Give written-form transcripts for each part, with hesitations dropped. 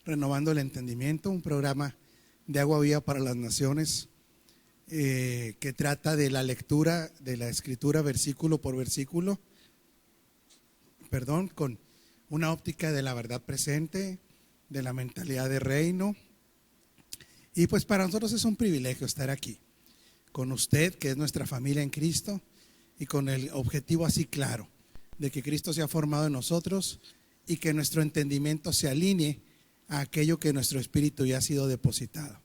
Renovando el Entendimiento, un programa de Agua Viva para las Naciones que trata de la lectura de la Escritura versículo por versículo, con una óptica de la verdad presente, de la mentalidad de reino. Y pues para nosotros es un privilegio estar aquí con usted, que es nuestra familia en Cristo, y con el objetivo así claro de que Cristo se ha formado en nosotros y que nuestro entendimiento se alinee a aquello que nuestro espíritu ya ha sido depositado.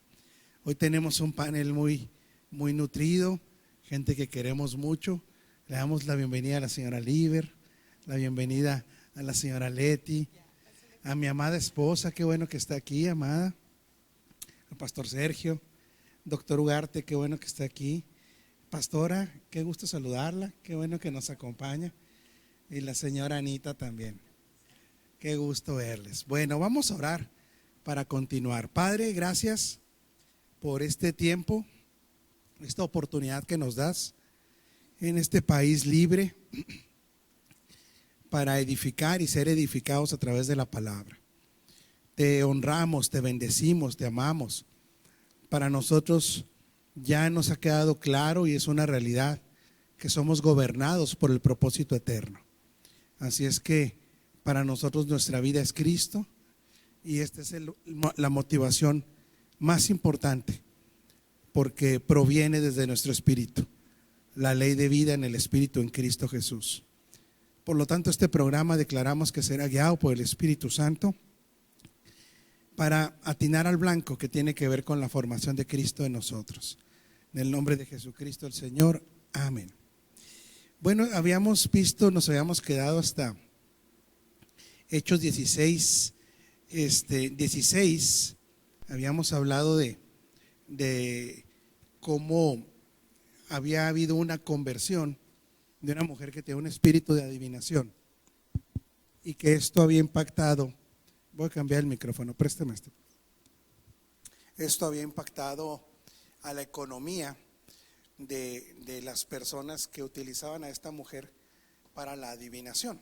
Hoy tenemos un panel muy nutrido, gente que queremos mucho. Le damos la bienvenida a la señora Liber, la bienvenida a la señora Leti, a mi amada esposa, qué bueno que está aquí, amada, al pastor Sergio, doctor Ugarte, qué bueno que está aquí, pastora, qué gusto saludarla, qué bueno que nos acompaña, y la señora Anita también, qué gusto verles. Bueno, vamos a orar para continuar. Padre, gracias por este tiempo, esta oportunidad que nos das en este país libre para edificar y ser edificados a través de la palabra. Te honramos, te bendecimos, te amamos. Para nosotros ya nos ha quedado claro y es una realidad que somos gobernados por el propósito eterno. Así es que para nosotros nuestra vida es Cristo y esta es la motivación más importante, porque proviene desde nuestro espíritu, la ley de vida en el espíritu en Cristo Jesús. Por lo tanto, este programa declaramos que será guiado por el Espíritu Santo para atinar al blanco, que tiene que ver con la formación de Cristo en nosotros. En el nombre de Jesucristo el Señor, amén. Bueno, nos habíamos quedado hasta Hechos 16, 16, habíamos hablado de cómo había habido una conversión de una mujer que tenía un espíritu de adivinación y que esto había impactado. Voy a cambiar el micrófono, préstame este. Esto había impactado a la economía de las personas que utilizaban a esta mujer para la adivinación.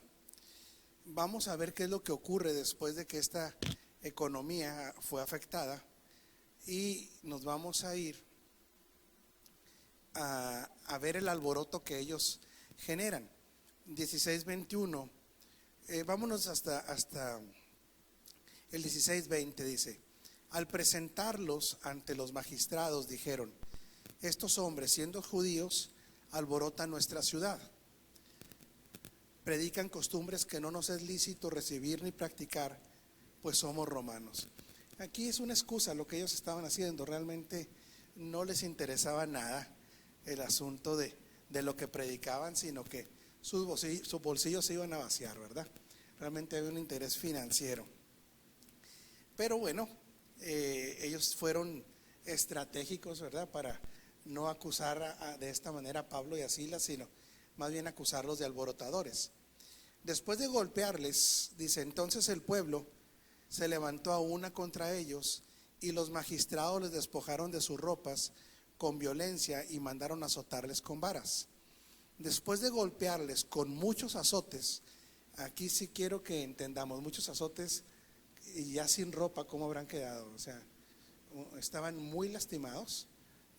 Vamos a ver qué es lo que ocurre después de que esta economía fue afectada y nos vamos a ir a ver el alboroto que ellos generan. 16:21, vámonos hasta el 16:20. Dice: al presentarlos ante los magistrados dijeron: estos hombres, siendo judíos, alborotan nuestra ciudad, predican costumbres que no nos es lícito recibir ni practicar, pues somos romanos. Aquí es una excusa lo que ellos estaban haciendo, realmente no les interesaba nada el asunto de lo que predicaban, sino que sus bolsillos se iban a vaciar, ¿verdad? Realmente había un interés financiero. Pero bueno, ellos fueron estratégicos, ¿verdad? Para no acusar de esta manera a Pablo y a Silas, sino más bien acusarlos de alborotadores. Después de golpearles, dice, entonces el pueblo se levantó a una contra ellos y los magistrados les despojaron de sus ropas con violencia y mandaron azotarles con varas. Después de golpearles con muchos azotes, aquí sí quiero que entendamos, muchos azotes y ya sin ropa, ¿cómo habrán quedado? O sea, estaban muy lastimados,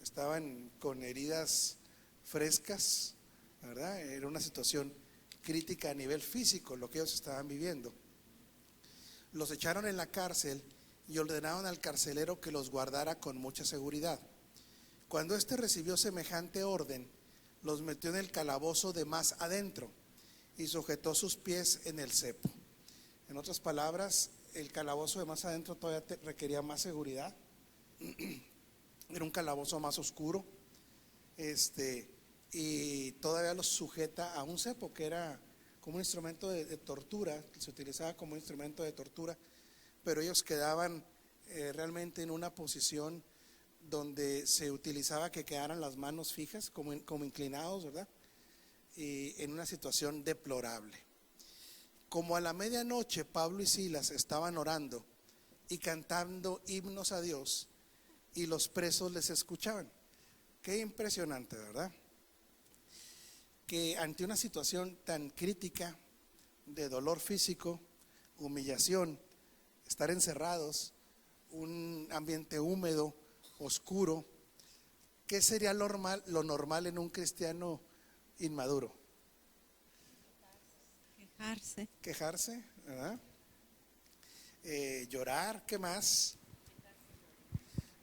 estaban con heridas frescas, ¿verdad? Era una situación crítica a nivel físico lo que ellos estaban viviendo. Los echaron en la cárcel y ordenaron al carcelero que los guardara con mucha seguridad. Cuando éste recibió semejante orden, los metió en el calabozo de más adentro y sujetó sus pies en el cepo. En otras palabras, el calabozo de más adentro todavía requería más seguridad. Era un calabozo más oscuro, y todavía los sujeta a un cepo que era como un instrumento de tortura, que se utilizaba como instrumento de tortura, pero ellos quedaban realmente en una posición donde se utilizaba que quedaran las manos fijas, como inclinados, ¿verdad? Y en una situación deplorable. Como a la medianoche Pablo y Silas estaban orando y cantando himnos a Dios y los presos les escuchaban. Qué impresionante, ¿verdad? Que ante una situación tan crítica de dolor físico, humillación, estar encerrados, un ambiente húmedo, oscuro. ¿Qué sería lo normal en un cristiano inmaduro? Quejarse, ¿verdad? Llorar, ¿qué más?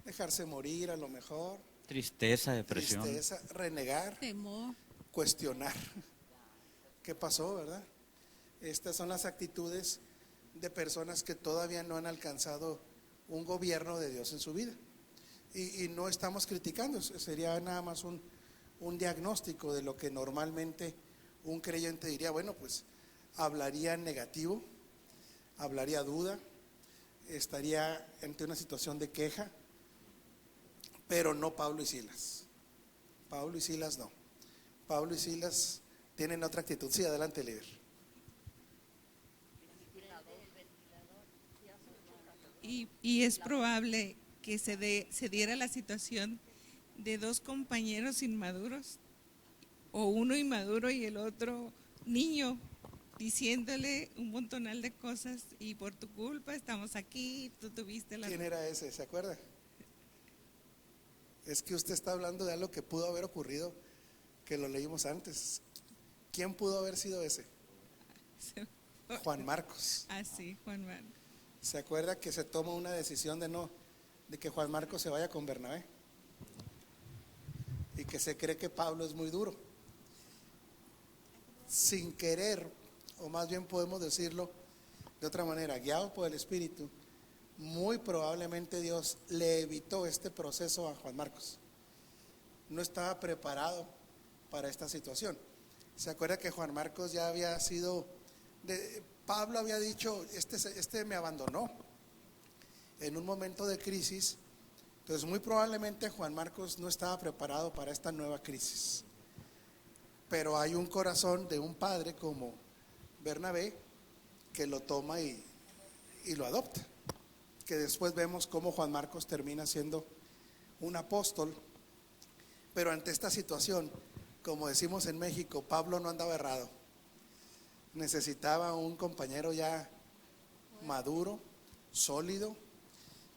Dejarse morir a lo mejor. Tristeza, depresión. Tristeza, renegar, temor, cuestionar. ¿Qué pasó, verdad? Estas son las actitudes de personas que todavía no han alcanzado un gobierno de Dios en su vida. Y no estamos criticando, sería nada más un diagnóstico de lo que normalmente un creyente diría. Bueno, pues hablaría negativo, hablaría duda, estaría ante una situación de queja, pero no Pablo y Silas. Pablo y Silas no. Pablo y Silas tienen otra actitud. Sí, adelante, líder. y es probable que se diera la situación de dos compañeros inmaduros, o uno inmaduro y el otro niño, diciéndole un montonal de cosas, y por tu culpa estamos aquí, tú tuviste la… ¿Quién era ese? ¿Se acuerda? Es que usted está hablando de algo que pudo haber ocurrido, que lo leímos antes. ¿Quién pudo haber sido ese? Juan Marcos. Ah, sí, Juan Marcos. ¿Se acuerda que se toma una decisión de que Juan Marcos se vaya con Bernabé? Y que se cree que Pablo es muy duro. Sin querer, o más bien podemos decirlo de otra manera, guiado por el Espíritu, muy probablemente Dios le evitó este proceso a Juan Marcos. No estaba preparado para esta situación. ¿Se acuerda que Juan Marcos ya había sido… Pablo había dicho, este me abandonó en un momento de crisis? Entonces muy probablemente Juan Marcos no estaba preparado para esta nueva crisis. Pero hay un corazón de un padre como Bernabé que lo toma y lo adopta. Que después vemos cómo Juan Marcos termina siendo un apóstol. Pero ante esta situación, como decimos en México, Pablo no andaba errado. Necesitaba un compañero ya maduro, sólido,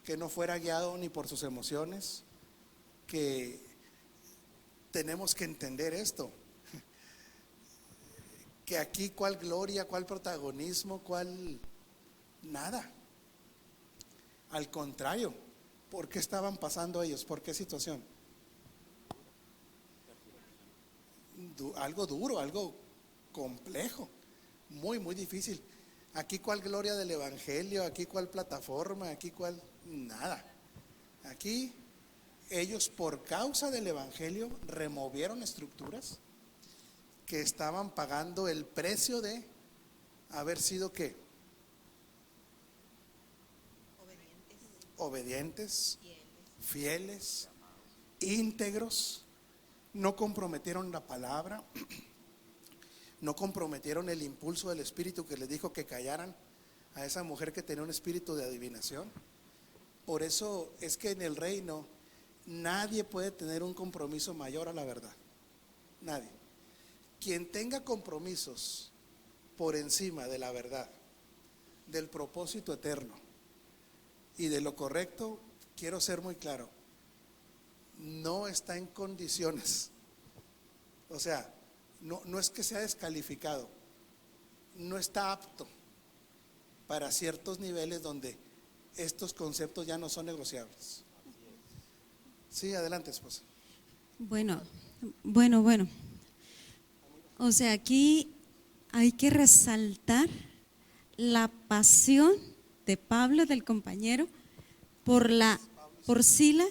que no fuera guiado ni por sus emociones. Que tenemos que entender esto, que aquí cuál gloria, cuál protagonismo, cuál nada. Al contrario, ¿por qué estaban pasando ellos? ¿Por qué situación? Algo duro, algo complejo, muy, muy difícil. Aquí cuál gloria del evangelio, aquí cuál plataforma, aquí cuál nada. Aquí ellos, por causa del evangelio, removieron estructuras que estaban pagando el precio de haber sido ¿qué? Obedientes, fieles, íntegros. No comprometieron la palabra, no comprometieron el impulso del Espíritu que les dijo que callaran a esa mujer que tenía un espíritu de adivinación. Por eso es que en el reino nadie puede tener un compromiso mayor a la verdad. Nadie. Quien tenga compromisos por encima de la verdad, del propósito eterno y de lo correcto, quiero ser muy claro, no está en condiciones. O sea, no es que sea descalificado, no está apto para ciertos niveles donde estos conceptos ya no son negociables. Sí, adelante, esposa. Bueno. O sea, aquí hay que resaltar la pasión de Pablo, del compañero, por Silas,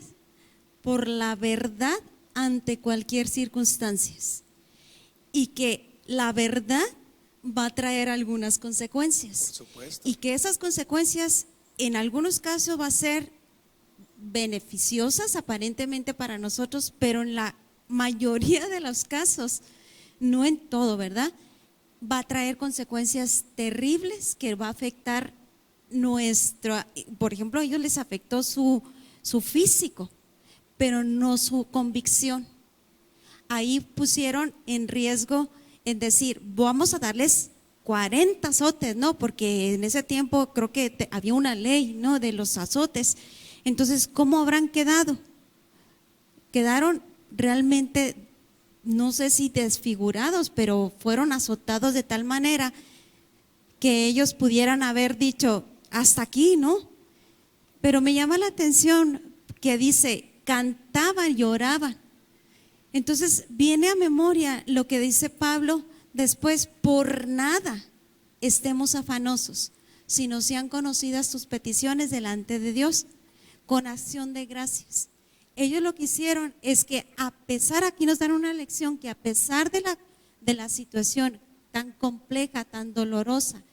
por la verdad ante cualquier circunstancia, y que la verdad va a traer algunas consecuencias. Por supuesto. Y que esas consecuencias en algunos casos va a ser beneficiosas aparentemente para nosotros, pero en la mayoría de los casos, no en todo, ¿verdad? Va a traer consecuencias terribles que va a afectar por ejemplo, a ellos les afectó su físico, pero no su convicción. Ahí pusieron en riesgo en decir, vamos a darles 40 azotes, ¿no? Porque en ese tiempo creo que había una ley, ¿no? De los azotes. Entonces, ¿cómo habrán quedado? Quedaron realmente, no sé si desfigurados, pero fueron azotados de tal manera que ellos pudieran haber dicho, hasta aquí, ¿no? Pero me llama la atención que dice, cantaban, lloraban. Entonces viene a memoria lo que dice Pablo después, por nada estemos afanosos, sino sean conocidas tus peticiones delante de Dios, con acción de gracias. Ellos lo que hicieron es que a pesar, aquí nos dan una lección, que a pesar de la situación tan compleja, tan dolorosa,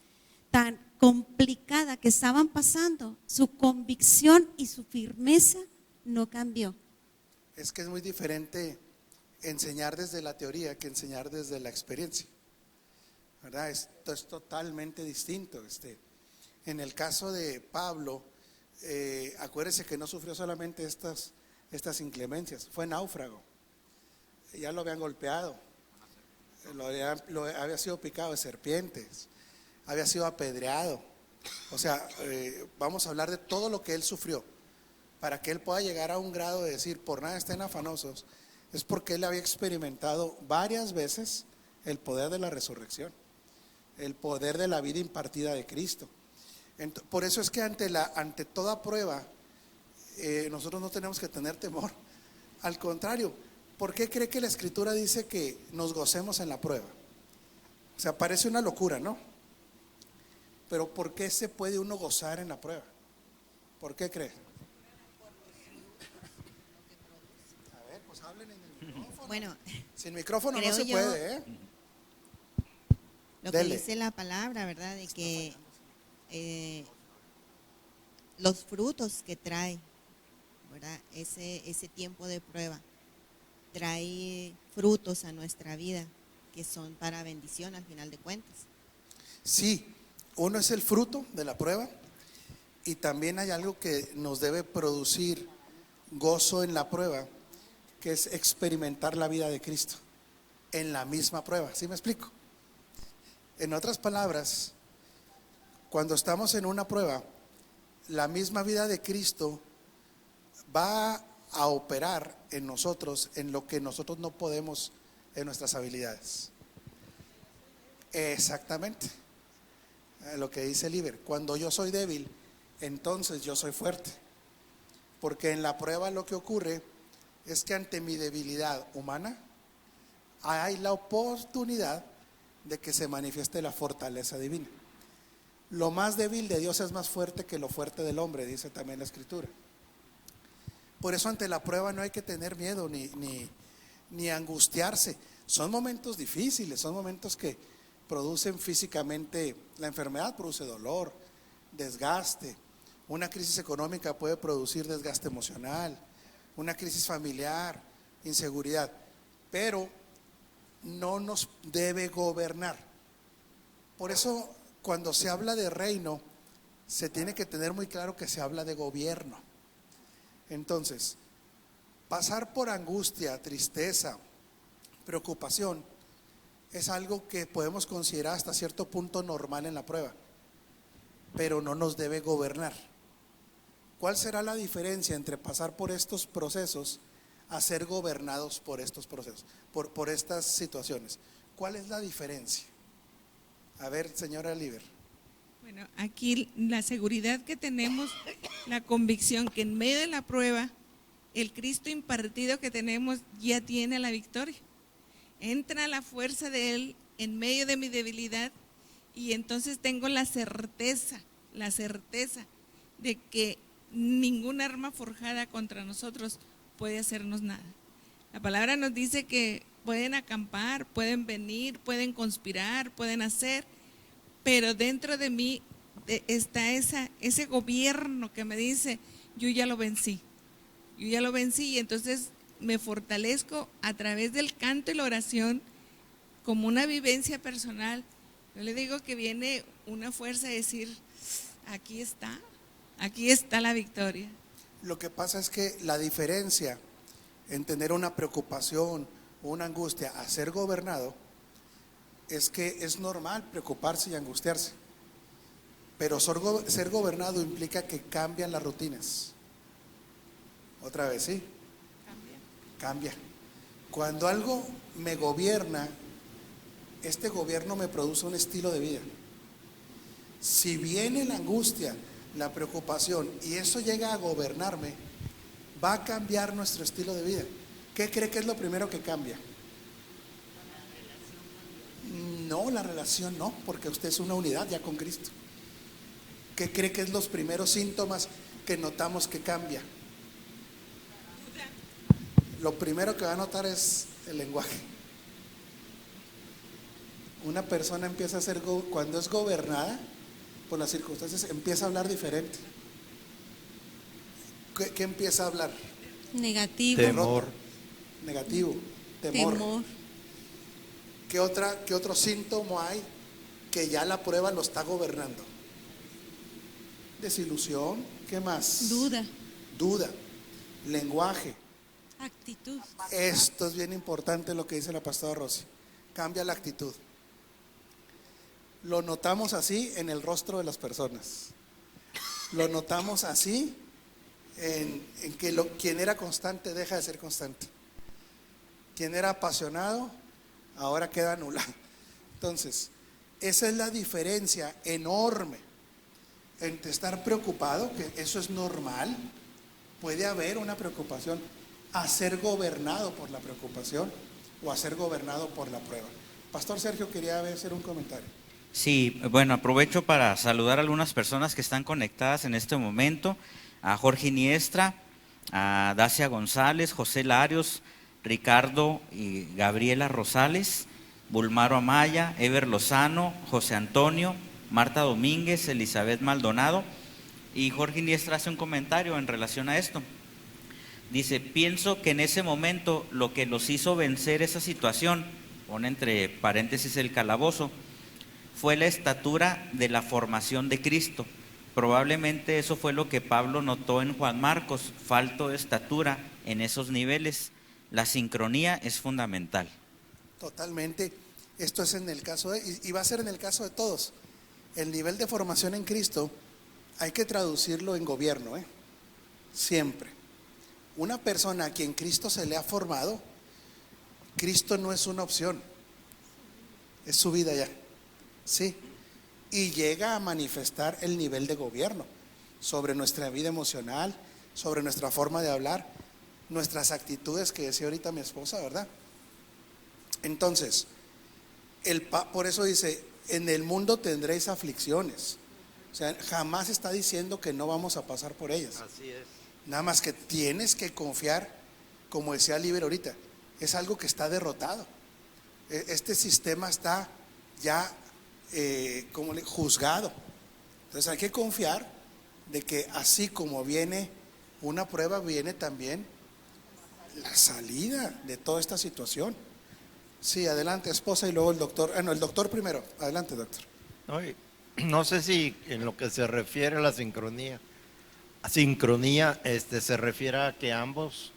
tan complicada que estaban pasando, su convicción y su firmeza no cambió. Es que es muy diferente enseñar desde la teoría que enseñar desde la experiencia, ¿verdad? Esto es totalmente distinto. En el caso de Pablo, acuérdese que no sufrió solamente estas inclemencias, fue náufrago, ya lo habían golpeado, había sido picado de serpientes, había sido apedreado. O sea, vamos a hablar de todo lo que él sufrió para que él pueda llegar a un grado de decir, por nada estén afanosos. Es porque él había experimentado varias veces el poder de la resurrección, el poder de la vida impartida de Cristo. Por eso es que ante toda prueba, nosotros no tenemos que tener temor. Al contrario, ¿por qué cree que la Escritura dice que nos gocemos en la prueba? O sea, parece una locura, ¿no? Pero ¿por qué se puede uno gozar en la prueba? ¿Por qué cree? A ver, pues hablen en el micrófono. Bueno, sin micrófono no creo se yo puede, ¿eh? Lo Dele. que dice la palabra, ¿verdad? De que los frutos que trae, ¿verdad? Ese tiempo de prueba trae frutos a nuestra vida que son para bendición al final de cuentas. Sí, uno es el fruto de la prueba y también hay algo que nos debe producir gozo en la prueba, que es experimentar la vida de Cristo en la misma prueba. ¿Sí me explico? En otras palabras, cuando estamos en una prueba, la misma vida de Cristo va a operar en nosotros en lo que nosotros no podemos en nuestras habilidades. Exactamente. Lo que dice el Iber, cuando yo soy débil, entonces yo soy fuerte. Porque en la prueba lo que ocurre es que ante mi debilidad humana hay la oportunidad de que se manifieste la fortaleza divina. Lo más débil de Dios es más fuerte que lo fuerte del hombre, dice también la Escritura. Por eso ante la prueba no hay que tener miedo ni angustiarse. Son momentos difíciles, son momentos que producen físicamente, la enfermedad produce dolor, desgaste. Una crisis económica puede producir desgaste emocional, una crisis familiar, inseguridad, pero no nos debe gobernar. Por eso cuando se habla de reino, se tiene que tener muy claro que se habla de gobierno. Entonces, pasar por angustia, tristeza, preocupación, es algo que podemos considerar hasta cierto punto normal en la prueba, pero no nos debe gobernar. ¿Cuál será la diferencia entre pasar por estos procesos a ser gobernados por estos procesos, por estas situaciones? ¿Cuál es la diferencia? A ver, señora Liber. Bueno, aquí la seguridad que tenemos, la convicción que en medio de la prueba, el Cristo impartido que tenemos ya tiene la victoria. Entra la fuerza de Él en medio de mi debilidad y entonces tengo la certeza de que ningún arma forjada contra nosotros puede hacernos nada. La palabra nos dice que pueden acampar, pueden venir, pueden conspirar, pueden hacer, pero dentro de mí está ese gobierno que me dice, yo ya lo vencí y entonces me fortalezco a través del canto y la oración como una vivencia personal. Yo le digo que viene una fuerza a decir, aquí está la victoria. Lo que pasa es que la diferencia en tener una preocupación, una angustia, a ser gobernado, es que es normal preocuparse y angustiarse, pero ser gobernado implica que cambian las rutinas. Otra vez, ¿sí? Cambia. Cuando algo me gobierna, este gobierno me produce un estilo de vida. Si viene la angustia, la preocupación y eso llega a gobernarme, va a cambiar nuestro estilo de vida. ¿Qué cree que es lo primero que cambia? No, la relación no, porque usted es una unidad ya con Cristo. ¿Qué cree que es los primeros síntomas que notamos que cambia? Lo primero que va a notar es el lenguaje. Una persona empieza a ser, cuando es gobernada por las circunstancias, empieza a hablar diferente. ¿Qué empieza a hablar? Negativo. Temor. Negativo, temor. Temor. ¿Qué otro síntoma hay que ya la prueba lo está gobernando? Desilusión. ¿Qué más? Duda. Duda. Lenguaje. Actitud. Esto es bien importante lo que dice la pastora Rosy. Cambia la actitud. Lo notamos así en el rostro de las personas. Lo notamos así en que quien era constante deja de ser constante. Quien era apasionado ahora queda anulado. Entonces, esa es la diferencia enorme entre estar preocupado, que eso es normal, puede haber una preocupación, a ser gobernado por la preocupación o a ser gobernado por la prueba. Pastor Sergio quería hacer un comentario. Sí, bueno, aprovecho para saludar a algunas personas que están conectadas en este momento, a Jorge Iniestra, a Dacia González, José Larios, Ricardo y Gabriela Rosales, Bulmaro Amaya, Ever Lozano, José Antonio, Marta Domínguez, Elizabeth Maldonado. Y Jorge Iniestra hace un comentario en relación a esto. Dice: pienso que en ese momento lo que los hizo vencer esa situación, pone entre paréntesis el calabozo, fue la estatura de la formación de Cristo. Probablemente eso fue lo que Pablo notó en Juan Marcos, falto de estatura en esos niveles. La sincronía es fundamental. Totalmente. Esto es en el caso y va a ser en el caso de todos. El nivel de formación en Cristo hay que traducirlo en gobierno, siempre. Una persona a quien Cristo se le ha formado, Cristo no es una opción, es su vida ya, sí. Y llega a manifestar el nivel de gobierno sobre nuestra vida emocional, sobre nuestra forma de hablar, nuestras actitudes, que decía ahorita mi esposa, ¿verdad? Entonces, por eso dice: en el mundo tendréis aflicciones. O sea, jamás está diciendo que no vamos a pasar por ellas. Así es. Nada más que tienes que confiar, como decía Liber ahorita, es algo que está derrotado. Este sistema está ya juzgado. Entonces hay que confiar de que así como viene una prueba, viene también la salida de toda esta situación. Sí, adelante, esposa, y luego el doctor. El doctor primero. Adelante, doctor. No sé si en lo que se refiere a la sincronía, se refiere a que ambos,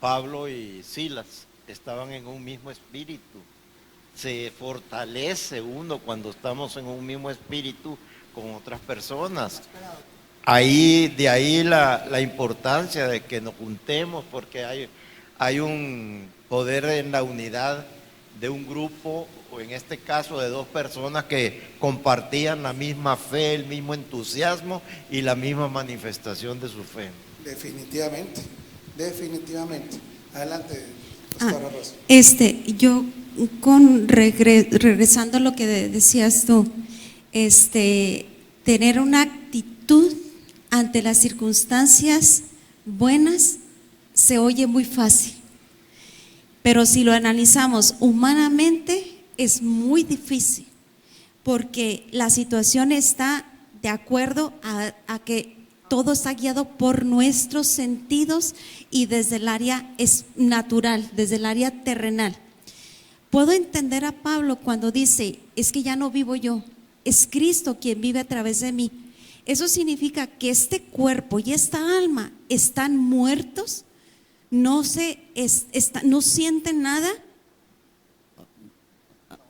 Pablo y Silas, estaban en un mismo espíritu. Se fortalece uno cuando estamos en un mismo espíritu con otras personas. De ahí la importancia de que nos juntemos, porque hay un poder en la unidad de un grupo, o en este caso de dos personas que compartían la misma fe, el mismo entusiasmo y la misma manifestación de su fe. Definitivamente. Adelante, pastora Rosa. Yo regresando a lo que decías tú, tener una actitud ante las circunstancias buenas se oye muy fácil, pero si lo analizamos humanamente es muy difícil, porque la situación está de acuerdo a que todo está guiado por nuestros sentidos y desde el área natural, desde el área terrenal. Puedo entender a Pablo cuando dice: es que ya no vivo yo, es Cristo quien vive a través de mí. Eso significa que este cuerpo y esta alma están muertos, no sienten nada.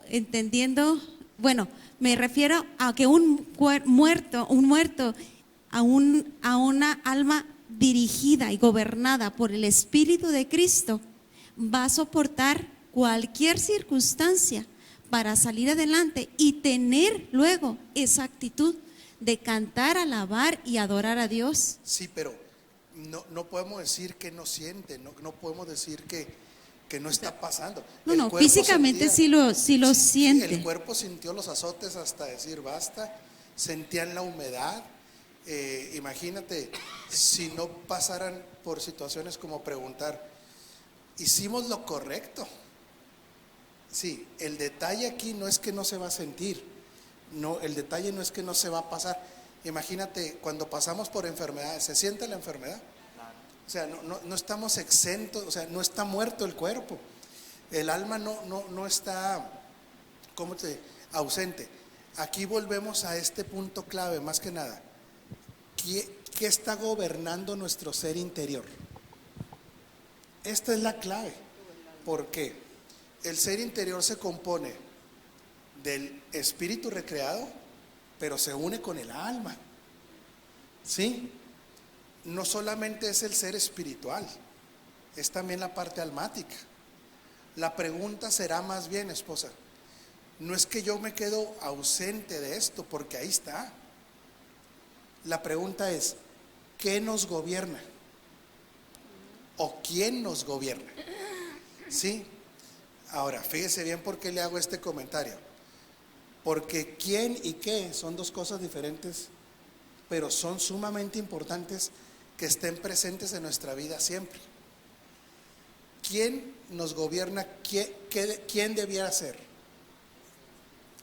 entendiendo, bueno, me refiero a que un muerto, a una alma dirigida y gobernada por el Espíritu de Cristo va a soportar cualquier circunstancia para salir adelante y tener luego esa actitud de cantar, alabar y adorar a Dios. Sí, pero no podemos decir que no siente, no podemos decir que no está pasando. No, físicamente sí lo siente. El cuerpo sintió los azotes hasta decir basta, sentían la humedad. Imagínate si no pasaran por situaciones como preguntar, ¿hicimos lo correcto? Sí, el detalle aquí no es que no se va a sentir, no, el detalle no es que no se va a pasar. Imagínate cuando pasamos por enfermedades, ¿se siente la enfermedad? O sea, no estamos exentos, o sea, no está muerto el cuerpo, el alma no está, ausente. Aquí volvemos a este punto clave, más que nada. ¿Qué está gobernando nuestro ser interior? Esta es la clave, porque el ser interior se compone del espíritu recreado, pero se une con el alma, ¿sí? No solamente es el ser espiritual, es también la parte almática. La pregunta será más bien, esposa, no es que yo me quedo ausente de esto, porque ahí está. La pregunta es, ¿qué nos gobierna? ¿O quién nos gobierna? ¿Sí? Ahora, fíjese bien por qué le hago este comentario. Porque quién y qué son dos cosas diferentes, pero son sumamente importantes que estén presentes en nuestra vida siempre. ¿Quién nos gobierna? ¿Quién debiera ser?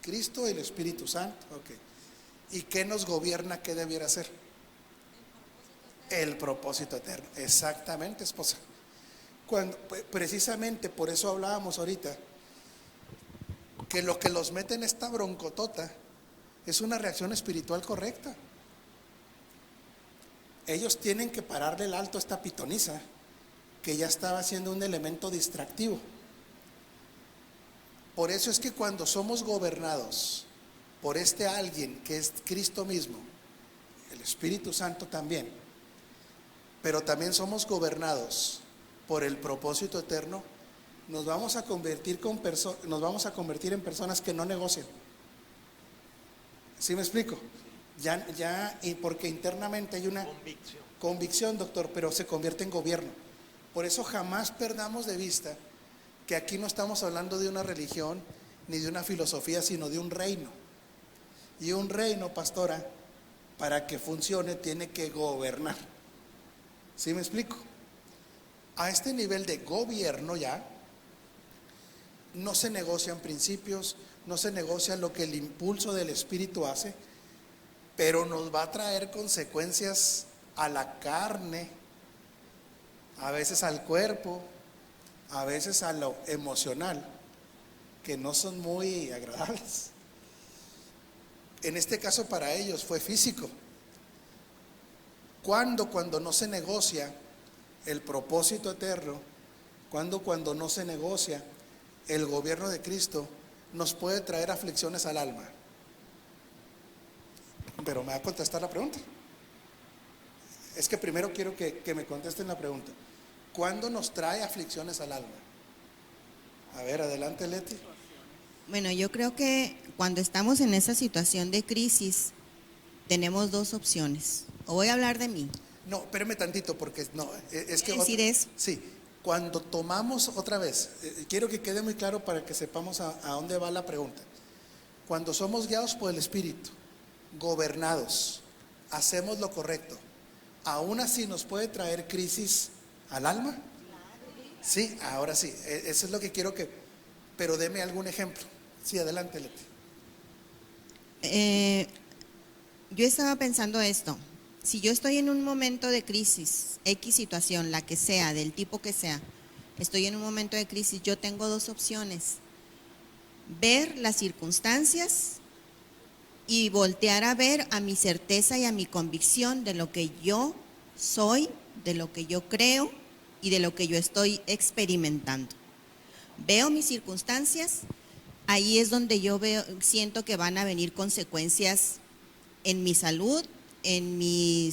Cristo y el Espíritu Santo. Ok. ¿Y qué nos gobierna? ¿Qué debiera ser? El propósito eterno. Exactamente, esposa. Precisamente por eso hablábamos ahorita que lo que los mete en esta broncotota es una reacción espiritual correcta. Ellos tienen que pararle el alto a esta pitonisa que ya estaba siendo un elemento distractivo. Por eso es que cuando somos gobernados por este alguien que es Cristo mismo, el Espíritu Santo también, pero también somos gobernados por el propósito eterno, nos vamos a convertir en personas que no negocian. ¿Sí me explico? Y porque internamente hay una convicción, doctor, pero se convierte en gobierno. Por eso jamás perdamos de vista que aquí no estamos hablando de una religión ni de una filosofía, sino de un reino. Y un reino, pastora, para que funcione tiene que gobernar. ¿Sí me explico? A este nivel de gobierno ya no se negocian principios, no se negocia lo que el impulso del Espíritu hace, pero nos va a traer consecuencias a la carne, a veces al cuerpo, a veces a lo emocional, que no son muy agradables. En este caso para ellos fue físico. Cuando no se negocia el propósito eterno, cuando no se negocia el gobierno de Cristo, nos puede traer aflicciones al alma. Pero me va a contestar la pregunta. Es que primero quiero que me contesten la pregunta. ¿Cuándo nos trae aflicciones al alma? A ver, adelante, Leti. Bueno, yo creo que cuando estamos en esa situación de crisis, tenemos dos opciones. O voy a hablar de mí. No, espérame tantito, porque no, es que decir eso. Sí, cuando tomamos otra vez, quiero que quede muy claro para que sepamos a dónde va la pregunta. Cuando somos guiados por el Espíritu, gobernados, hacemos lo correcto, ¿aún así nos puede traer crisis al alma? Sí, ahora sí, eso es lo que quiero pero deme algún ejemplo. Sí, adelante, Leti. Yo estaba pensando esto. Si yo estoy en un momento de crisis, X situación, la que sea, del tipo que sea, estoy en un momento de crisis, yo tengo dos opciones: ver las circunstancias y voltear a ver a mi certeza y a mi convicción de lo que yo soy, de lo que yo creo y de lo que yo estoy experimentando. Veo mis circunstancias ahí es donde yo siento que van a venir consecuencias en mi salud, o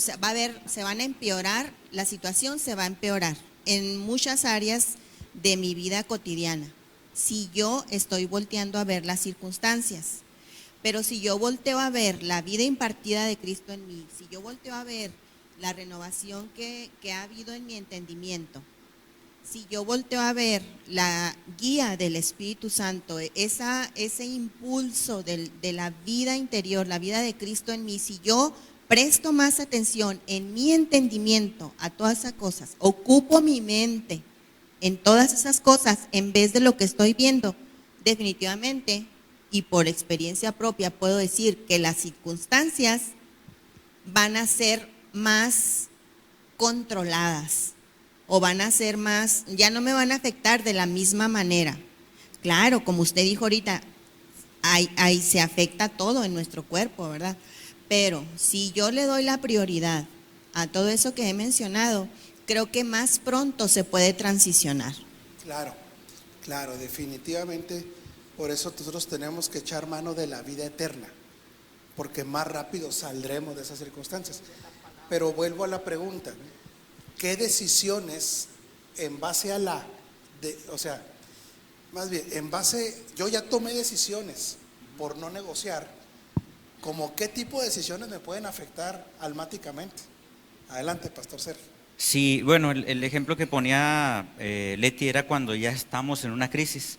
sea, se van a empeorar, la situación se va a empeorar en muchas áreas de mi vida cotidiana, si yo estoy volteando a ver las circunstancias. Pero si yo volteo a ver la vida impartida de Cristo en mí, si yo volteo a ver la renovación que ha habido en mi entendimiento, si yo volteo a ver la guía del Espíritu Santo, ese impulso de la vida interior, la vida de Cristo en mí, si yo presto más atención en mi entendimiento a todas esas cosas, ocupo mi mente en todas esas cosas en vez de lo que estoy viendo, definitivamente, y por experiencia propia puedo decir que las circunstancias van a ser más controladas o van a ser más, ya no me van a afectar de la misma manera. Claro, como usted dijo ahorita, ahí se afecta todo en nuestro cuerpo, ¿verdad? Pero si yo le doy la prioridad a todo eso que he mencionado, creo que más pronto se puede transicionar. Claro, claro, definitivamente. Por eso nosotros tenemos que echar mano de la vida eterna, porque más rápido saldremos de esas circunstancias. Pero vuelvo a la pregunta, ¿qué decisiones en base a yo ya tomé decisiones por no negociar, como qué tipo de decisiones me pueden afectar almáticamente? Adelante, Pastor Sergio. Sí, bueno, el ejemplo que ponía Leti era cuando ya estamos en una crisis.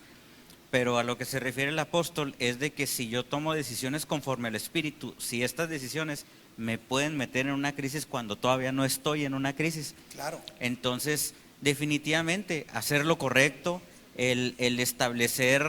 Pero a lo que se refiere el apóstol es de que si yo tomo decisiones conforme al Espíritu, si estas decisiones me pueden meter en una crisis cuando todavía no estoy en una crisis. Claro. Entonces, definitivamente, hacer lo correcto, el establecer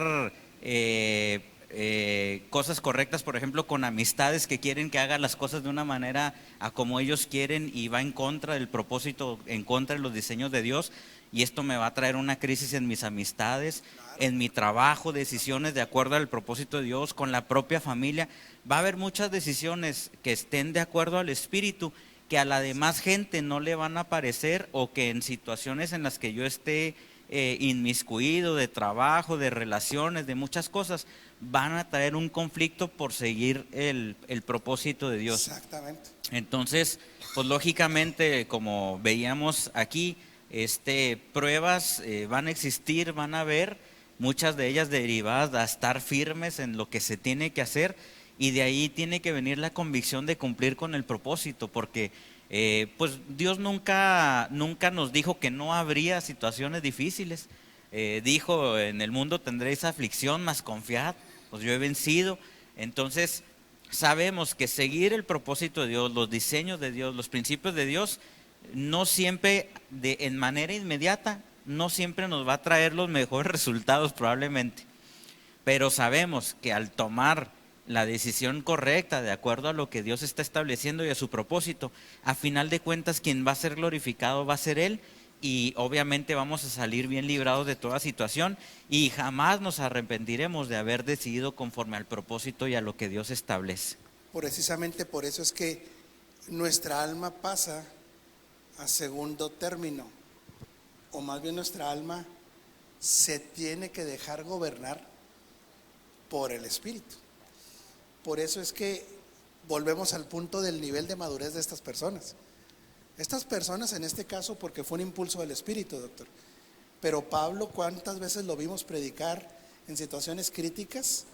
cosas correctas, por ejemplo, con amistades que quieren que haga las cosas de una manera a como ellos quieren y va en contra del propósito, en contra de los diseños de Dios. Y esto me va a traer una crisis en mis amistades, en mi trabajo, decisiones de acuerdo al propósito de Dios, con la propia familia. Va a haber muchas decisiones que estén de acuerdo al Espíritu, que a la demás gente no le van a parecer, o que en situaciones en las que yo esté inmiscuido, de trabajo, de relaciones, de muchas cosas, van a traer un conflicto por seguir el propósito de Dios. Exactamente. Entonces, pues lógicamente, como veíamos aquí, pruebas van a existir, van a haber, muchas de ellas derivadas a estar firmes en lo que se tiene que hacer, y de ahí tiene que venir la convicción de cumplir con el propósito, porque pues Dios nunca nos dijo que no habría situaciones difíciles. Dijo: en el mundo tendréis aflicción, mas confiad, pues yo he vencido. Entonces sabemos que seguir el propósito de Dios, los diseños de Dios, los principios de Dios, no siempre en manera inmediata, no siempre nos va a traer los mejores resultados probablemente, pero sabemos que al tomar la decisión correcta de acuerdo a lo que Dios está estableciendo y a su propósito, a final de cuentas quien va a ser glorificado va a ser Él, y obviamente vamos a salir bien librados de toda situación y jamás nos arrepentiremos de haber decidido conforme al propósito y a lo que Dios establece. Precisamente por eso es que nuestra alma pasa a segundo término, o más bien nuestra alma se tiene que dejar gobernar por el Espíritu. Por eso es que volvemos al punto del nivel de madurez de estas personas. Estas personas en este caso, porque fue un impulso del Espíritu, doctor. Pero Pablo, ¿cuántas veces lo vimos predicar en situaciones críticas?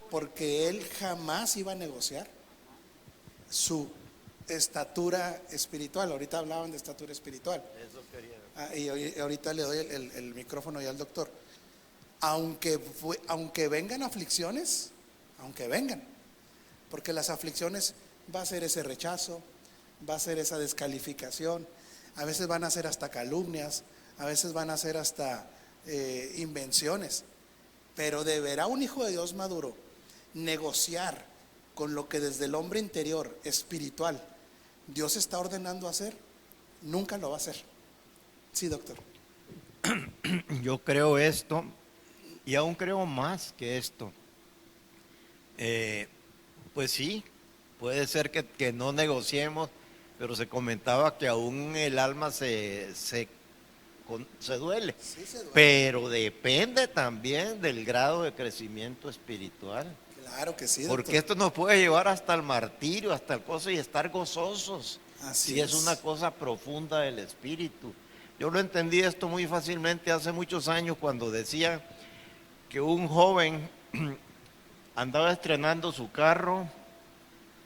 Porque él jamás iba a negociar su estatura espiritual. Ahorita hablaban de estatura espiritual. Y ahorita le doy el micrófono ya al doctor. Aunque vengan aflicciones, aunque vengan, porque las aflicciones va a ser ese rechazo, va a ser esa descalificación, a veces van a ser hasta calumnias, a veces van a ser hasta invenciones, pero deberá un hijo de Dios maduro negociar con lo que desde el hombre interior espiritual Dios está ordenando hacer. Nunca lo va a hacer. Sí, doctor. Yo creo esto, y aún creo más que esto. Pues sí, puede ser que no negociemos, pero se comentaba que aún el alma se se duele. Sí, se duele. Pero depende también del grado de crecimiento espiritual. Claro que sí, doctor. Porque esto nos puede llevar hasta el martirio, hasta el cosa y estar gozosos. Así Si es una cosa profunda del espíritu. Yo lo entendí esto muy fácilmente hace muchos años cuando decía que un joven andaba estrenando su carro,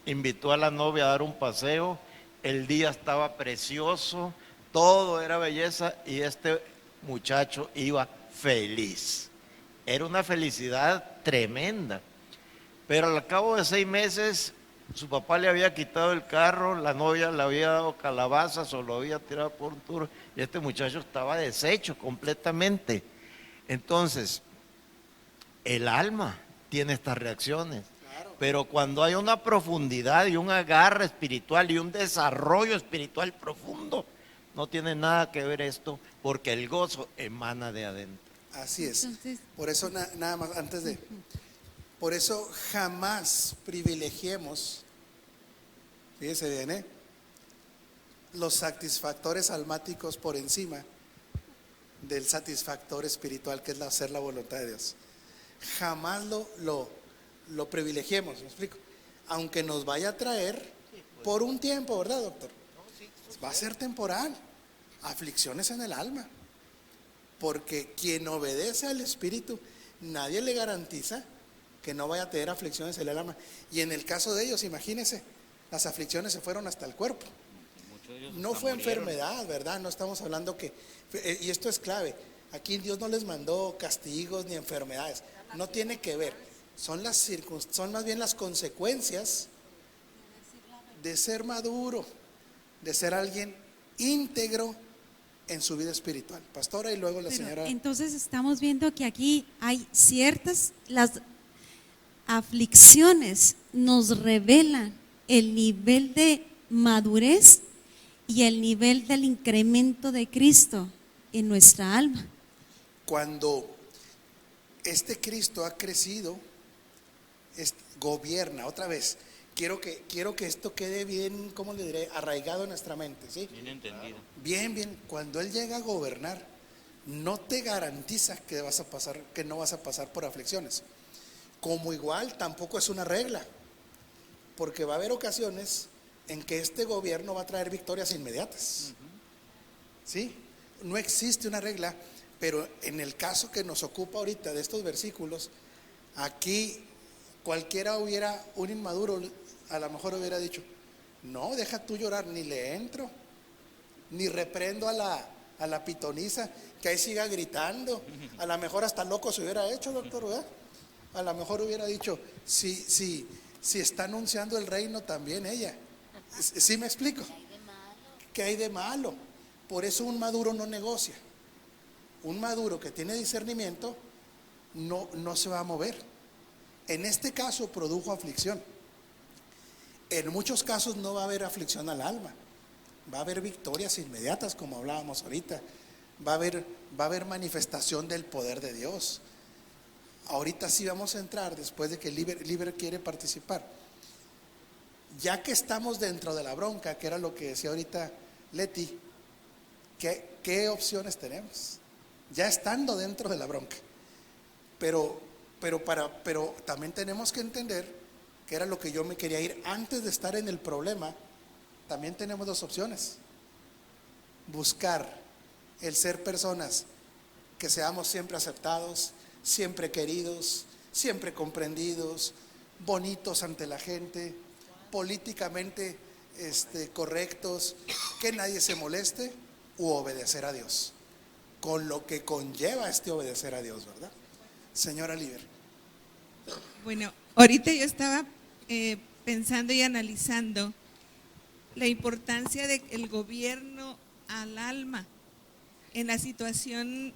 invitó a la novia a dar un paseo, el día estaba precioso, todo era belleza y este muchacho iba feliz. Era una felicidad tremenda. Pero al cabo de 6 meses, su papá le había quitado el carro, la novia le había dado calabazas o lo había tirado por un tour y este muchacho estaba deshecho completamente. Entonces, el alma tiene estas reacciones. Pero cuando hay una profundidad y un agarre espiritual y un desarrollo espiritual profundo, no tiene nada que ver esto porque el gozo emana de adentro. Así es. Entonces, Por eso nada más, por eso jamás privilegiemos, fíjese bien, los satisfactores almáticos por encima del satisfactor espiritual que es hacer la voluntad de Dios. Jamás lo privilegiemos, ¿me explico? Aunque nos vaya a traer por un tiempo, ¿verdad, doctor? Va a ser temporal, aflicciones en el alma, porque quien obedece al Espíritu, nadie le garantiza que no vaya a tener aflicciones en el alma. Y en el caso de ellos, imagínense, las aflicciones se fueron hasta el cuerpo. No fue enfermedad, ¿verdad? No estamos hablando que, y esto es clave, aquí Dios no les mandó castigos ni enfermedades, no tiene que ver, son más bien las consecuencias de ser maduro, de ser alguien íntegro en su vida espiritual. Pastora, y luego la pero señora. entonces estamos viendo que aquí hay las aflicciones nos revelan el nivel de madurez y el nivel del incremento de Cristo en nuestra alma. Cuando este Cristo ha crecido, gobierna, otra vez, quiero que esto quede bien, ¿cómo le diré? Arraigado en nuestra mente, ¿sí? Bien entendido. Bien, cuando Él llega a gobernar, no te garantiza que no vas a pasar por aflicciones. Como igual tampoco es una regla, porque va a haber ocasiones en que este gobierno va a traer victorias inmediatas. ¿Sí? No existe una regla, pero en el caso que nos ocupa ahorita de estos versículos, aquí un inmaduro a lo mejor hubiera dicho, no, deja tú llorar, ni le entro, ni reprendo a la pitoniza, que ahí siga gritando, a lo mejor hasta loco se hubiera hecho, doctor, ¿verdad? A lo mejor hubiera dicho, si está anunciando el reino también ella. ¿Sí me explico? ¿Qué hay de malo? Por eso un maduro no negocia. Un maduro que tiene discernimiento no se va a mover. En este caso produjo aflicción. En muchos casos no va a haber aflicción al alma. Va a haber victorias inmediatas, como hablábamos ahorita. Va a haber manifestación del poder de Dios. Ahorita sí vamos a entrar, después de que Liber quiere participar. Ya que estamos dentro de la bronca, que era lo que decía ahorita Leti, ¿qué opciones tenemos? Ya estando dentro de la bronca. Pero también tenemos que entender, que era lo que yo me quería ir, antes de estar en el problema, también tenemos 2 opciones. Buscar el ser personas que seamos siempre aceptados, siempre queridos, siempre comprendidos, bonitos ante la gente, políticamente correctos, que nadie se moleste, u obedecer a Dios, con lo que conlleva obedecer a Dios, ¿verdad? Señora Liber. Bueno, ahorita yo estaba pensando y analizando la importancia del gobierno al alma en la situación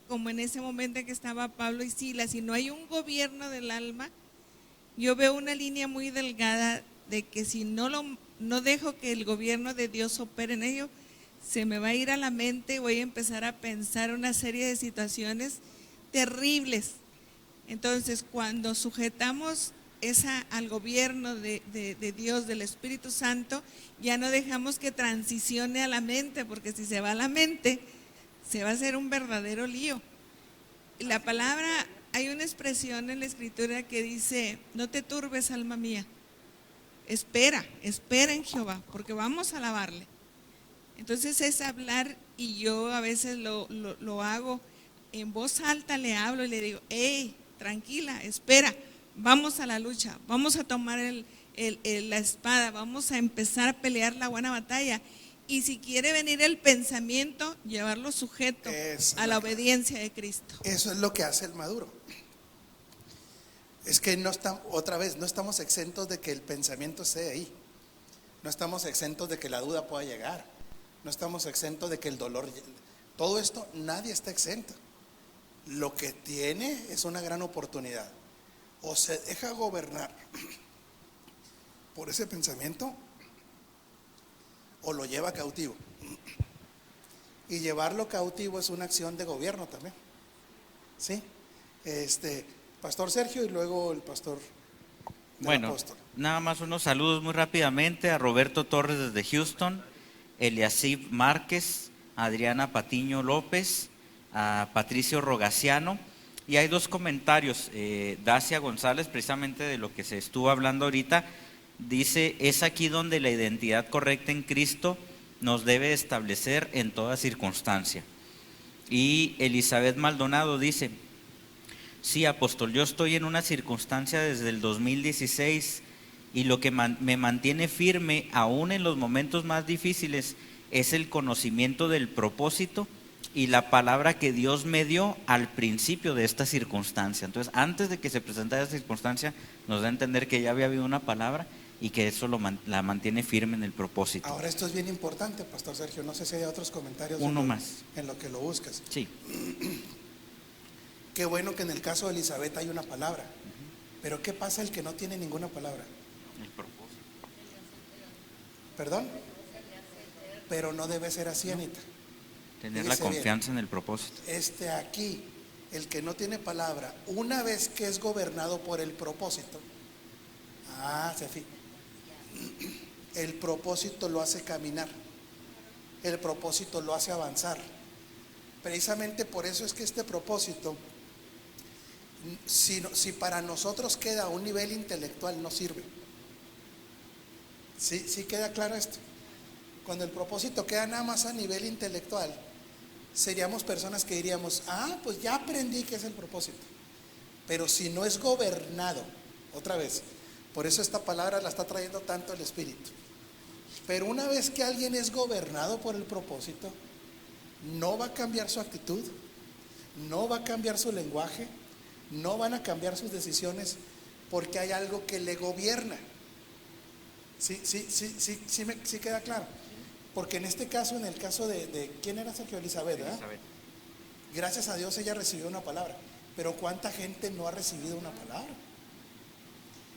como en ese momento en que estaba Pablo y Silas. Si no hay un gobierno del alma, yo veo una línea muy delgada de que si no dejo que el gobierno de Dios opere en ello, se me va a ir a la mente, voy a empezar a pensar una serie de situaciones terribles. Entonces, cuando sujetamos al gobierno de Dios, del Espíritu Santo, ya no dejamos que transicione a la mente, porque si se va a la mente, se va a hacer un verdadero lío. La palabra, hay una expresión en la Escritura que dice, no te turbes, alma mía, espera en Jehová, porque vamos a alabarle. Entonces es hablar, y yo a veces lo hago en voz alta, le hablo y le digo, hey, tranquila, espera, vamos a la lucha, vamos a tomar la espada, vamos a empezar a pelear la buena batalla. Y si quiere venir el pensamiento, llevarlo sujeto a la obediencia de Cristo. Eso es lo que hace el maduro. Es que no estamos exentos de que el pensamiento esté ahí. No estamos exentos de que la duda pueda llegar. No estamos exentos de que el dolor. Todo esto, nadie está exento. Lo que tiene es una gran oportunidad. O se deja gobernar por ese pensamiento, o lo lleva cautivo. Y llevarlo cautivo es una acción de gobierno también. ¿Sí? Pastor Sergio y luego el pastor apóstol. Nada más unos saludos muy rápidamente a Roberto Torres desde Houston, Eliasib Márquez, a Adriana Patiño López, a Patricio Rogaciano. Y hay dos comentarios. Dacia González, precisamente de lo que se estuvo hablando ahorita, dice, es aquí donde la identidad correcta en Cristo nos debe establecer en toda circunstancia. Y Elizabeth Maldonado dice, sí, apóstol, yo estoy en una circunstancia desde el 2016 y lo que me mantiene firme aún en los momentos más difíciles es el conocimiento del propósito y la palabra que Dios me dio al principio de esta circunstancia. Entonces, antes de que se presentara esa circunstancia, nos da a entender que ya había habido una palabra y que eso la mantiene firme en el propósito. Ahora esto es bien importante, pastor Sergio, no sé si hay otros comentarios. Uno más. En lo que lo buscas. Sí. Qué bueno que en el caso de Elizabeth hay una palabra, pero ¿qué pasa el que no tiene ninguna palabra? El propósito. ¿Perdón? Pero no debe ser así, Anita. Tener la confianza en el propósito. Aquí, el que no tiene palabra, una vez que es gobernado por el propósito, el propósito lo hace caminar, el propósito lo hace avanzar. Precisamente por eso es que este propósito, si para nosotros queda a un nivel intelectual, no sirve. ¿Sí queda claro esto? Cuando el propósito queda nada más a nivel intelectual, seríamos personas que diríamos, pues ya aprendí qué es el propósito. Pero si no es gobernado, otra vez, por eso esta palabra la está trayendo tanto el Espíritu. Pero una vez que alguien es gobernado por el propósito, no va a cambiar su actitud, no va a cambiar su lenguaje, no van a cambiar sus decisiones, porque hay algo que le gobierna. Sí queda claro. Porque en este caso, en el caso de ¿quién era Sergio? Elizabeth, ¿verdad? Elizabeth. Gracias a Dios ella recibió una palabra, pero ¿cuánta gente no ha recibido una palabra?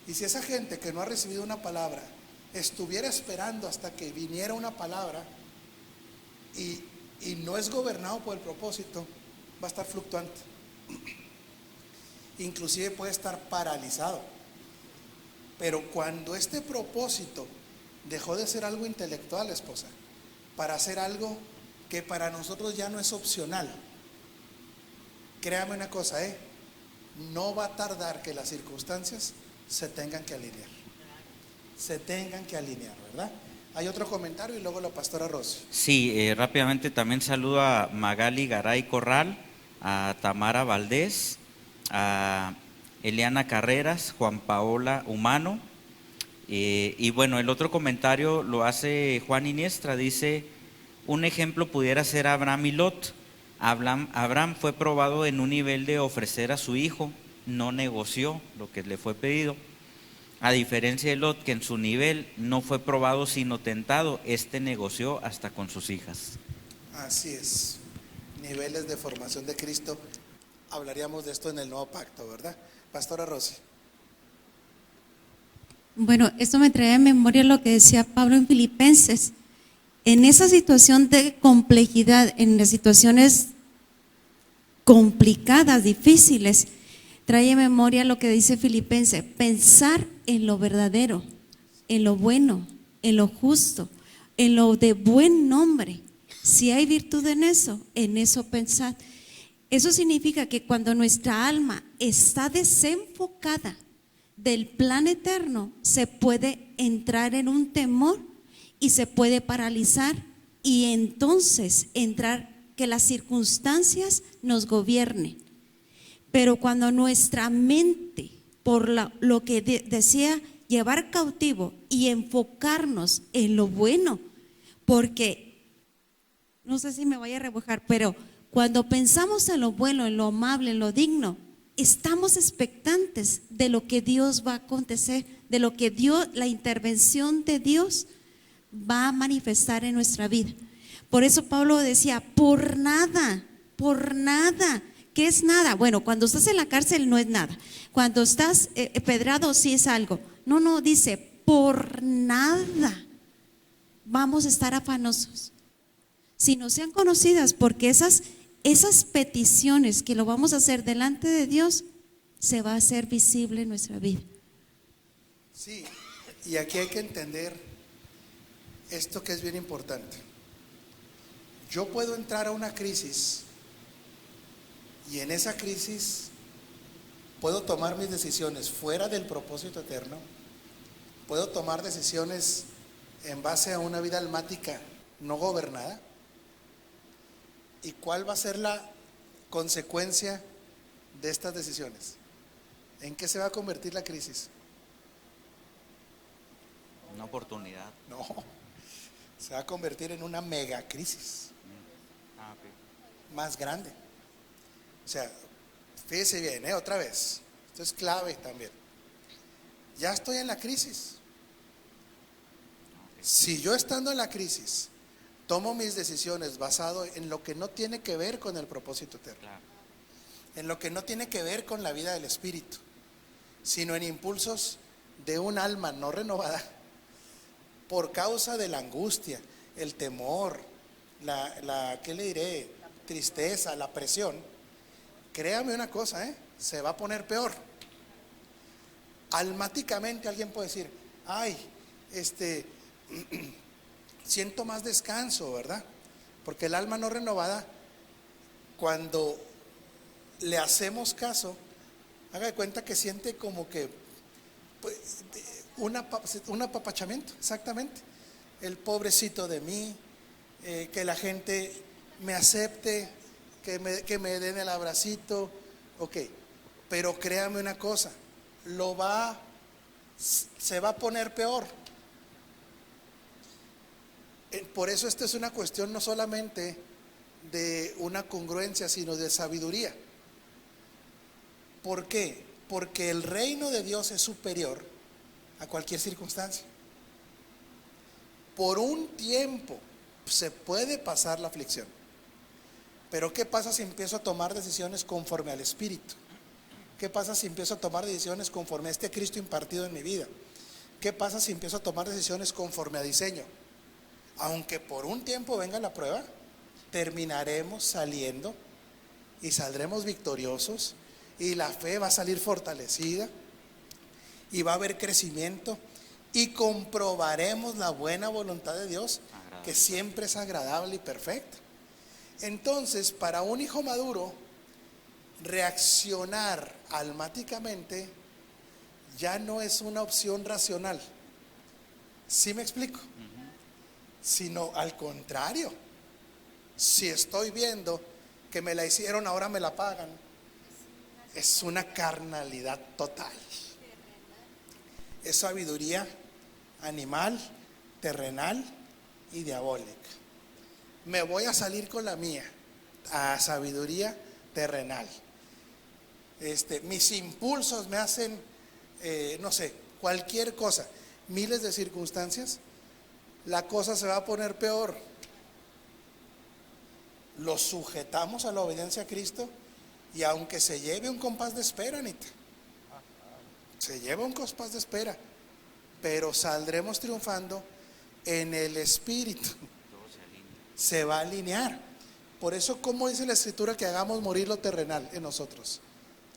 Y si esa gente que no ha recibido una palabra estuviera esperando hasta que viniera una palabra y no es gobernado por el propósito, va a estar fluctuante. Inclusive puede estar paralizado. Pero cuando este propósito dejó de ser algo intelectual, esposa, para hacer algo que para nosotros ya no es opcional, créame una cosa, no va a tardar que las circunstancias se tengan que alinear. ¿Verdad? Hay otro comentario y luego la pastora Rosy. Sí, rápidamente también saludo a Magali Garay Corral, a Tamara Valdés, a Eliana Carreras, Juan Paola Humano. Y bueno, el otro comentario lo hace Juan Iniestra, dice, un ejemplo pudiera ser Abraham y Lot. Abraham fue probado en un nivel de ofrecer a su hijo, no negoció lo que le fue pedido. A diferencia de Lot, que en su nivel no fue probado sino tentado, negoció hasta con sus hijas. Así es, niveles de formación de Cristo. Hablaríamos de esto en el nuevo pacto, ¿verdad? Pastora Rosy. Bueno, esto me trae a memoria lo que decía Pablo en Filipenses. En esa situación de complejidad, en las situaciones complicadas, difíciles, trae a memoria lo que dice Filipenses: pensar en lo verdadero, en lo bueno, en lo justo, en lo de buen nombre. Si hay virtud en eso pensad. Eso significa que cuando nuestra alma está desenfocada del plan eterno, se puede entrar en un temor y se puede paralizar y entonces entrar que las circunstancias nos gobiernen. Pero cuando nuestra mente, por lo que decía, llevar cautivo y enfocarnos en lo bueno, porque, no sé si me vaya a rebujar, pero cuando pensamos en lo bueno, en lo amable, en lo digno, estamos expectantes de lo que Dios va a acontecer, de lo que Dios, la intervención de Dios va a manifestar en nuestra vida. Por eso Pablo decía, por nada. ¿Qué es nada? Bueno, cuando estás en la cárcel no es nada. Cuando estás pedrado sí es algo. No, dice, por nada vamos a estar afanosos. Si no sean conocidas, porque esas peticiones que lo vamos a hacer delante de Dios, se va a hacer visible en nuestra vida. Sí, y aquí hay que entender esto que es bien importante. Yo puedo entrar a una crisis y en esa crisis puedo tomar mis decisiones fuera del propósito eterno, puedo tomar decisiones en base a una vida almática no gobernada. ¿Y cuál va a ser la consecuencia de estas decisiones? ¿En qué se va a convertir la crisis? Una oportunidad. No, se va a convertir en una mega crisis más grande. O sea, fíjese bien, otra vez, esto es clave también. Ya estoy en la crisis. Si yo estando en la crisis tomo mis decisiones basado en lo que no tiene que ver con el propósito eterno, en lo que no tiene que ver con la vida del espíritu, sino en impulsos de un alma no renovada, por causa de la angustia, el temor, ¿qué le diré? Tristeza, la presión. Créame una cosa, se va a poner peor. Almáticamente alguien puede decir, ay, siento más descanso, ¿verdad? Porque el alma no renovada, cuando le hacemos caso, haga de cuenta que siente como que pues, un apapachamiento, exactamente. El pobrecito de mí, que la gente me acepte, que me den el abracito, ok. Pero créame una cosa, se va a poner peor. Por eso esta es una cuestión no solamente de una congruencia, sino de sabiduría. ¿Por qué? Porque el reino de Dios es superior a cualquier circunstancia. Por un tiempo se puede pasar la aflicción, pero ¿qué pasa si empiezo a tomar decisiones conforme al Espíritu? ¿Qué pasa si empiezo a tomar decisiones conforme a este Cristo impartido en mi vida? ¿Qué pasa si empiezo a tomar decisiones conforme a diseño? Aunque por un tiempo venga la prueba, terminaremos saliendo y saldremos victoriosos, y la fe va a salir fortalecida y va a haber crecimiento, y comprobaremos la buena voluntad de Dios, que siempre es agradable y perfecta. Entonces, para un hijo maduro, reaccionar almáticamente ya no es una opción racional. ¿Sí me explico? Sino al contrario, si estoy viendo que me la hicieron, ahora me la pagan, es una carnalidad total. Es sabiduría animal, terrenal y diabólica. Me voy a salir con la mía, a sabiduría terrenal. Mis impulsos me hacen, no sé, cualquier cosa, miles de circunstancias. La cosa se va a poner peor. Lo sujetamos a la obediencia a Cristo, y aunque se lleve un compás de espera, Anita, se lleva un compás de espera, pero saldremos triunfando en el Espíritu. Se va a alinear. Por eso, ¿cómo dice la Escritura que hagamos morir lo terrenal en nosotros?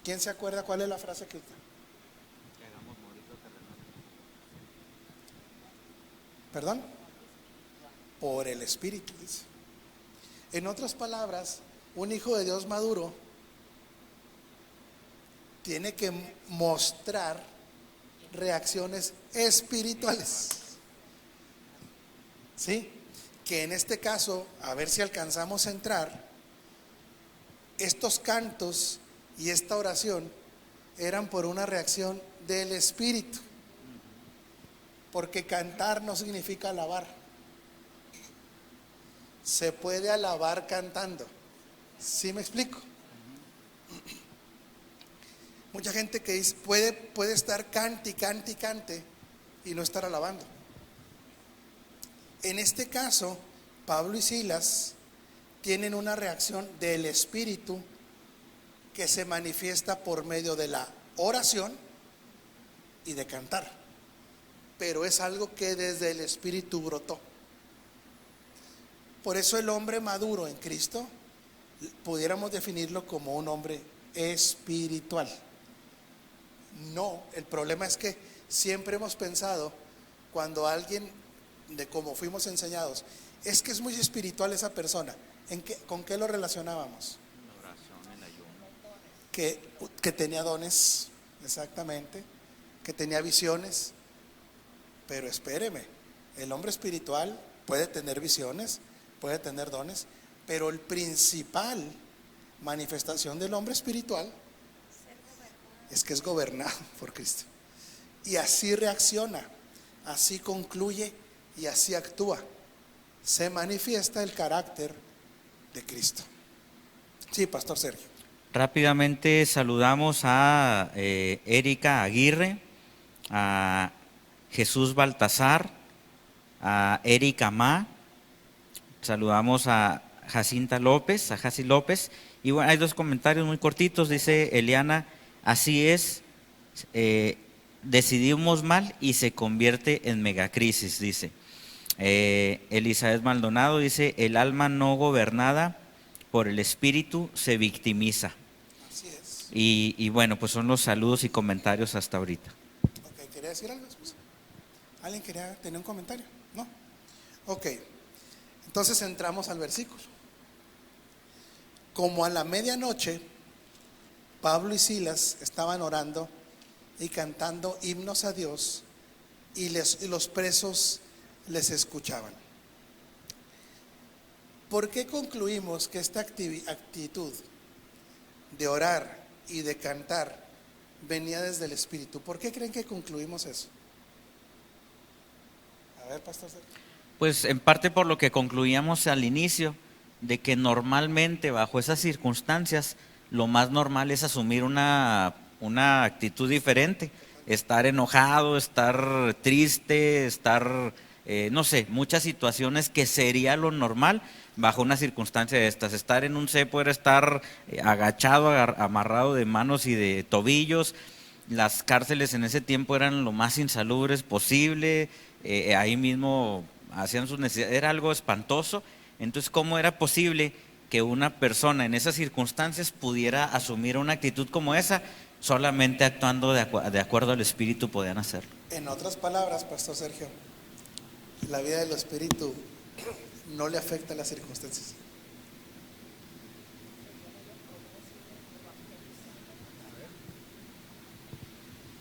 ¿Quién se acuerda cuál es la frase que está? Que hagamos morir lo terrenal. ¿Perdón? Por el Espíritu, dice. En otras palabras, un hijo de Dios maduro tiene que mostrar reacciones espirituales. ¿Sí? Que en este caso, a ver si alcanzamos a entrar, estos cantos y esta oración eran por una reacción del espíritu. Porque cantar no significa alabar. Se puede alabar cantando. ¿Sí me explico? Mucha gente que dice, puede estar cante y no estar alabando. En este caso, Pablo y Silas tienen una reacción del espíritu que se manifiesta por medio de la oración y de cantar, pero es algo que desde el espíritu brotó. Por eso el hombre maduro en Cristo pudiéramos definirlo como un hombre espiritual. No, el problema es que siempre hemos pensado, cuando alguien, de como fuimos enseñados, es que es muy espiritual esa persona, ¿con qué lo relacionábamos? Que tenía dones, exactamente, que tenía visiones. Pero espéreme, el hombre espiritual puede tener visiones, puede tener dones, pero el principal manifestación del hombre espiritual es que es gobernado por Cristo. Y así reacciona, así concluye y así actúa. Se manifiesta el carácter de Cristo. Sí, Pastor Sergio. Rápidamente saludamos a Erika Aguirre, a Jesús Baltasar, a Erika Ma, saludamos a Jacinta López, a Jaci López. Y bueno, hay dos comentarios muy cortitos. Dice Eliana, así es, decidimos mal y se convierte en megacrisis, dice. Elizabeth Maldonado dice, el alma no gobernada por el espíritu se victimiza. Así es. Y bueno, pues son los saludos y comentarios hasta ahorita. Ok, ¿quería decir algo? ¿Alguien quería tener un comentario? ¿No? Ok, entonces entramos al versículo. Como a la medianoche, Pablo y Silas estaban orando y cantando himnos a Dios, y los presos les escuchaban. ¿Por qué concluimos que esta actitud de orar y de cantar venía desde el Espíritu? ¿Por qué creen que concluimos eso? A ver, Pastor. Pues en parte por lo que concluíamos al inicio, de que normalmente bajo esas circunstancias lo más normal es asumir una actitud diferente, estar enojado, estar triste, estar, no sé, muchas situaciones que sería lo normal bajo una circunstancia de estas. Estar en un cepo era estar agachado, amarrado de manos y de tobillos. Las cárceles en ese tiempo eran lo más insalubres posible, ahí mismo hacían sus necesidades, era algo espantoso. Entonces, ¿cómo era posible que una persona en esas circunstancias pudiera asumir una actitud como esa? Solamente actuando de acuerdo al Espíritu podían hacerlo. En otras palabras, Pastor Sergio, la vida del Espíritu no le afecta a las circunstancias.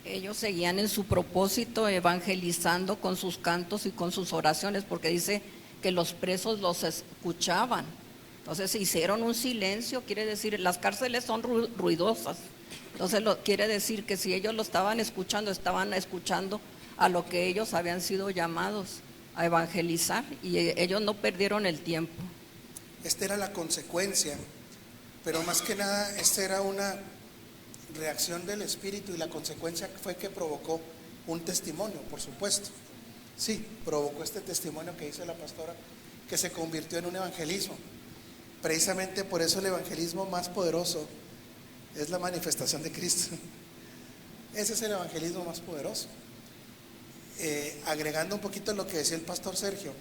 Ellos seguían en su propósito evangelizando con sus cantos y con sus oraciones, porque dice que los presos los escuchaban. Entonces hicieron un silencio, quiere decir, las cárceles son ruidosas. Entonces quiere decir que si ellos lo estaban escuchando a lo que ellos habían sido llamados a evangelizar, y ellos no perdieron el tiempo. Esta era la consecuencia, pero más que nada esta era una reacción del Espíritu, y la consecuencia fue que provocó un testimonio, por supuesto. Sí, provocó este testimonio que dice la pastora, que se convirtió en un evangelismo. Precisamente por eso el evangelismo más poderoso es la manifestación de Cristo. Ese es el evangelismo más poderoso. Agregando un poquito lo que decía el pastor Sergio,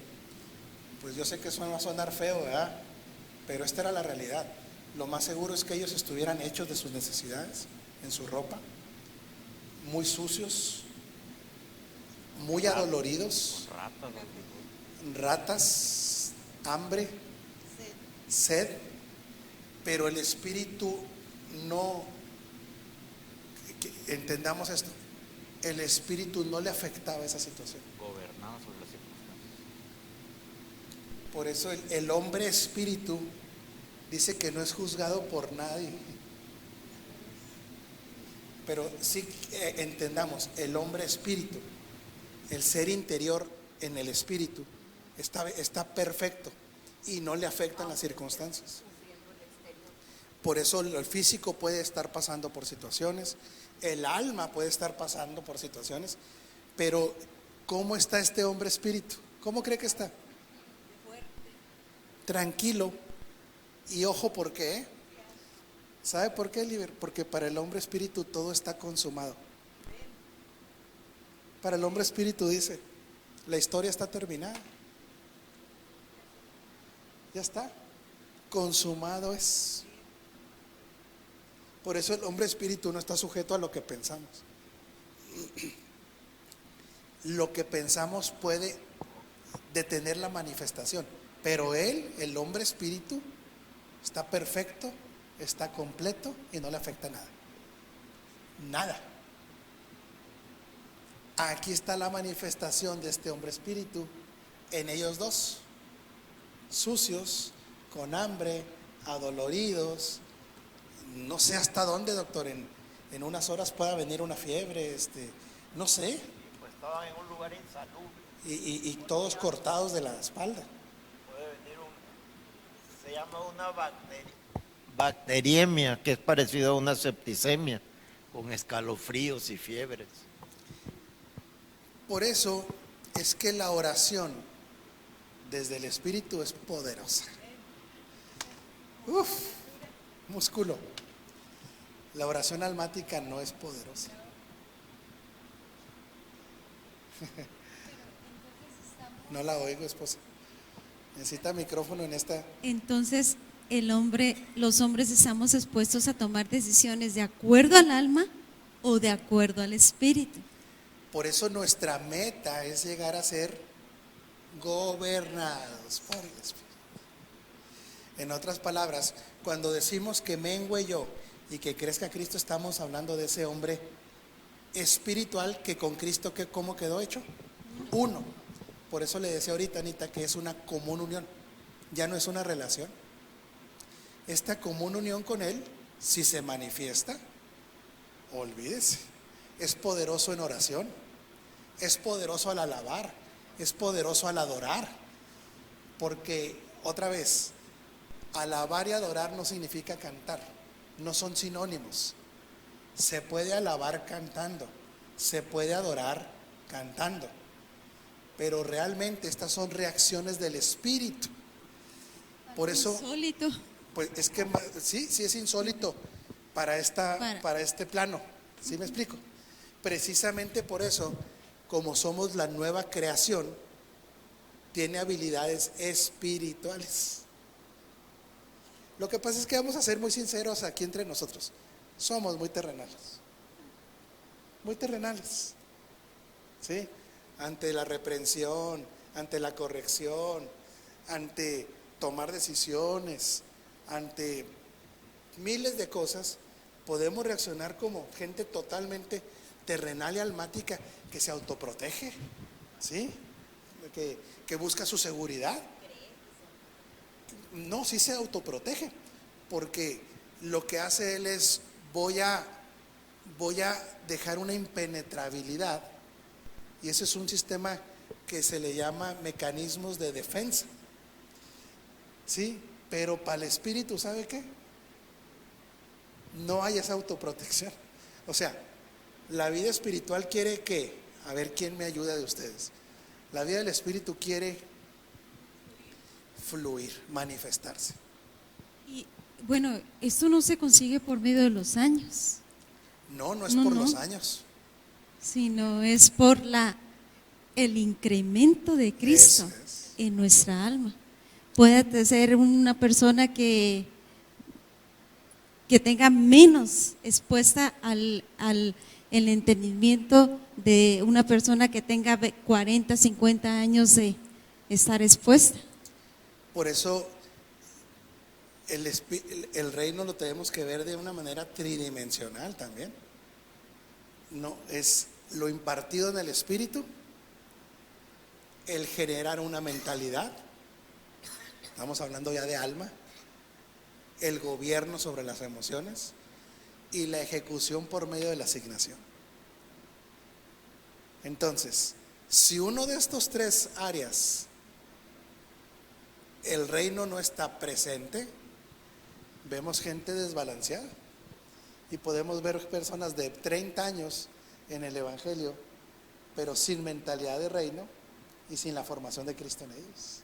pues yo sé que eso va a sonar feo, ¿verdad? Pero esta era la realidad. Lo más seguro es que ellos estuvieran hechos de sus necesidades, en su ropa, muy sucios, muy adoloridos, ratas, hambre, sed, pero el espíritu no, entendamos esto, el espíritu no le afectaba esa situación. Gobernado sobre las circunstancias. Por eso el hombre espíritu dice que no es juzgado por nadie. Pero sí entendamos, el hombre espíritu, el ser interior en el espíritu, está perfecto y no le afectan las circunstancias. Por eso el físico puede estar pasando por situaciones, el alma puede estar pasando por situaciones, pero ¿cómo está este hombre espíritu? ¿Cómo cree que está? Tranquilo. Y ojo, ¿por qué? ¿Sabe por qué, Liber? Porque para el hombre espíritu todo está consumado. Para el hombre espíritu dice, la historia está terminada. Ya está. Consumado es. Por eso el hombre espíritu no está sujeto a lo que pensamos. Lo que pensamos puede detener la manifestación, pero él, el hombre espíritu, está perfecto, está completo y no le afecta nada. Nada. Aquí está la manifestación de este hombre espíritu en ellos dos, sucios, con hambre, adoloridos. No sé hasta dónde, doctor, en unas horas pueda venir una fiebre, no sé. Pues estaban en un lugar insalubre. Y todos cortados de la espalda. Puede venir se llama una bacteriemia, que es parecido a una septicemia, con escalofríos y fiebres. Por eso es que la oración desde el Espíritu es poderosa. Músculo. La oración almática no es poderosa. No la oigo, esposa. Necesita micrófono en esta. Entonces, los hombres estamos expuestos a tomar decisiones de acuerdo al alma o de acuerdo al espíritu. Por eso nuestra meta es llegar a ser gobernados por el Espíritu. En otras palabras, cuando decimos que mengue yo y que crezca Cristo, estamos hablando de ese hombre espiritual que con Cristo, ¿cómo quedó hecho? Uno. Por eso le decía ahorita, Anita, que es una común unión. Ya no es una relación. Esta común unión con Él, si se manifiesta, olvídese, es poderoso en oración, es poderoso al alabar, es poderoso al adorar. Porque, otra vez, alabar y adorar no significa cantar, no son sinónimos. Se puede alabar cantando, se puede adorar cantando, pero realmente estas son reacciones del Espíritu. Por eso, Insólito. pues es que sí es insólito para este plano. ¿Sí me explico? Precisamente por eso, como somos la nueva creación, tiene habilidades espirituales. Lo que pasa es que vamos a ser muy sinceros aquí entre nosotros. Somos muy terrenales. Muy terrenales. ¿Sí? Ante la reprensión, ante la corrección, ante tomar decisiones, ante miles de cosas, podemos reaccionar como gente totalmente terrenal y almática que se autoprotege, ¿sí? Que busca su seguridad. No, sí se autoprotege, porque lo que hace él es voy a dejar una impenetrabilidad, y ese es un sistema que se le llama mecanismos de defensa, ¿sí? Pero para el espíritu, ¿sabe qué? No hay esa autoprotección. O sea, la vida espiritual quiere que, a ver quién me ayuda de ustedes, la vida del espíritu quiere fluir, manifestarse. Y bueno, esto no se consigue por medio de los años. No es por los años, sino es por el incremento de Cristo en nuestra alma. Puede ser una persona que tenga menos expuesta el entendimiento de una persona que tenga 40, 50 años de estar expuesta. Por eso el reino lo tenemos que ver de una manera tridimensional también. No, es lo impartido en el espíritu, el generar una mentalidad, estamos hablando ya de alma, el gobierno sobre las emociones y la ejecución por medio de la asignación. Entonces, si uno de estos tres áreas, el reino no está presente, vemos gente desbalanceada y podemos ver personas de 30 años en el evangelio, pero sin mentalidad de reino y sin la formación de Cristo en ellos.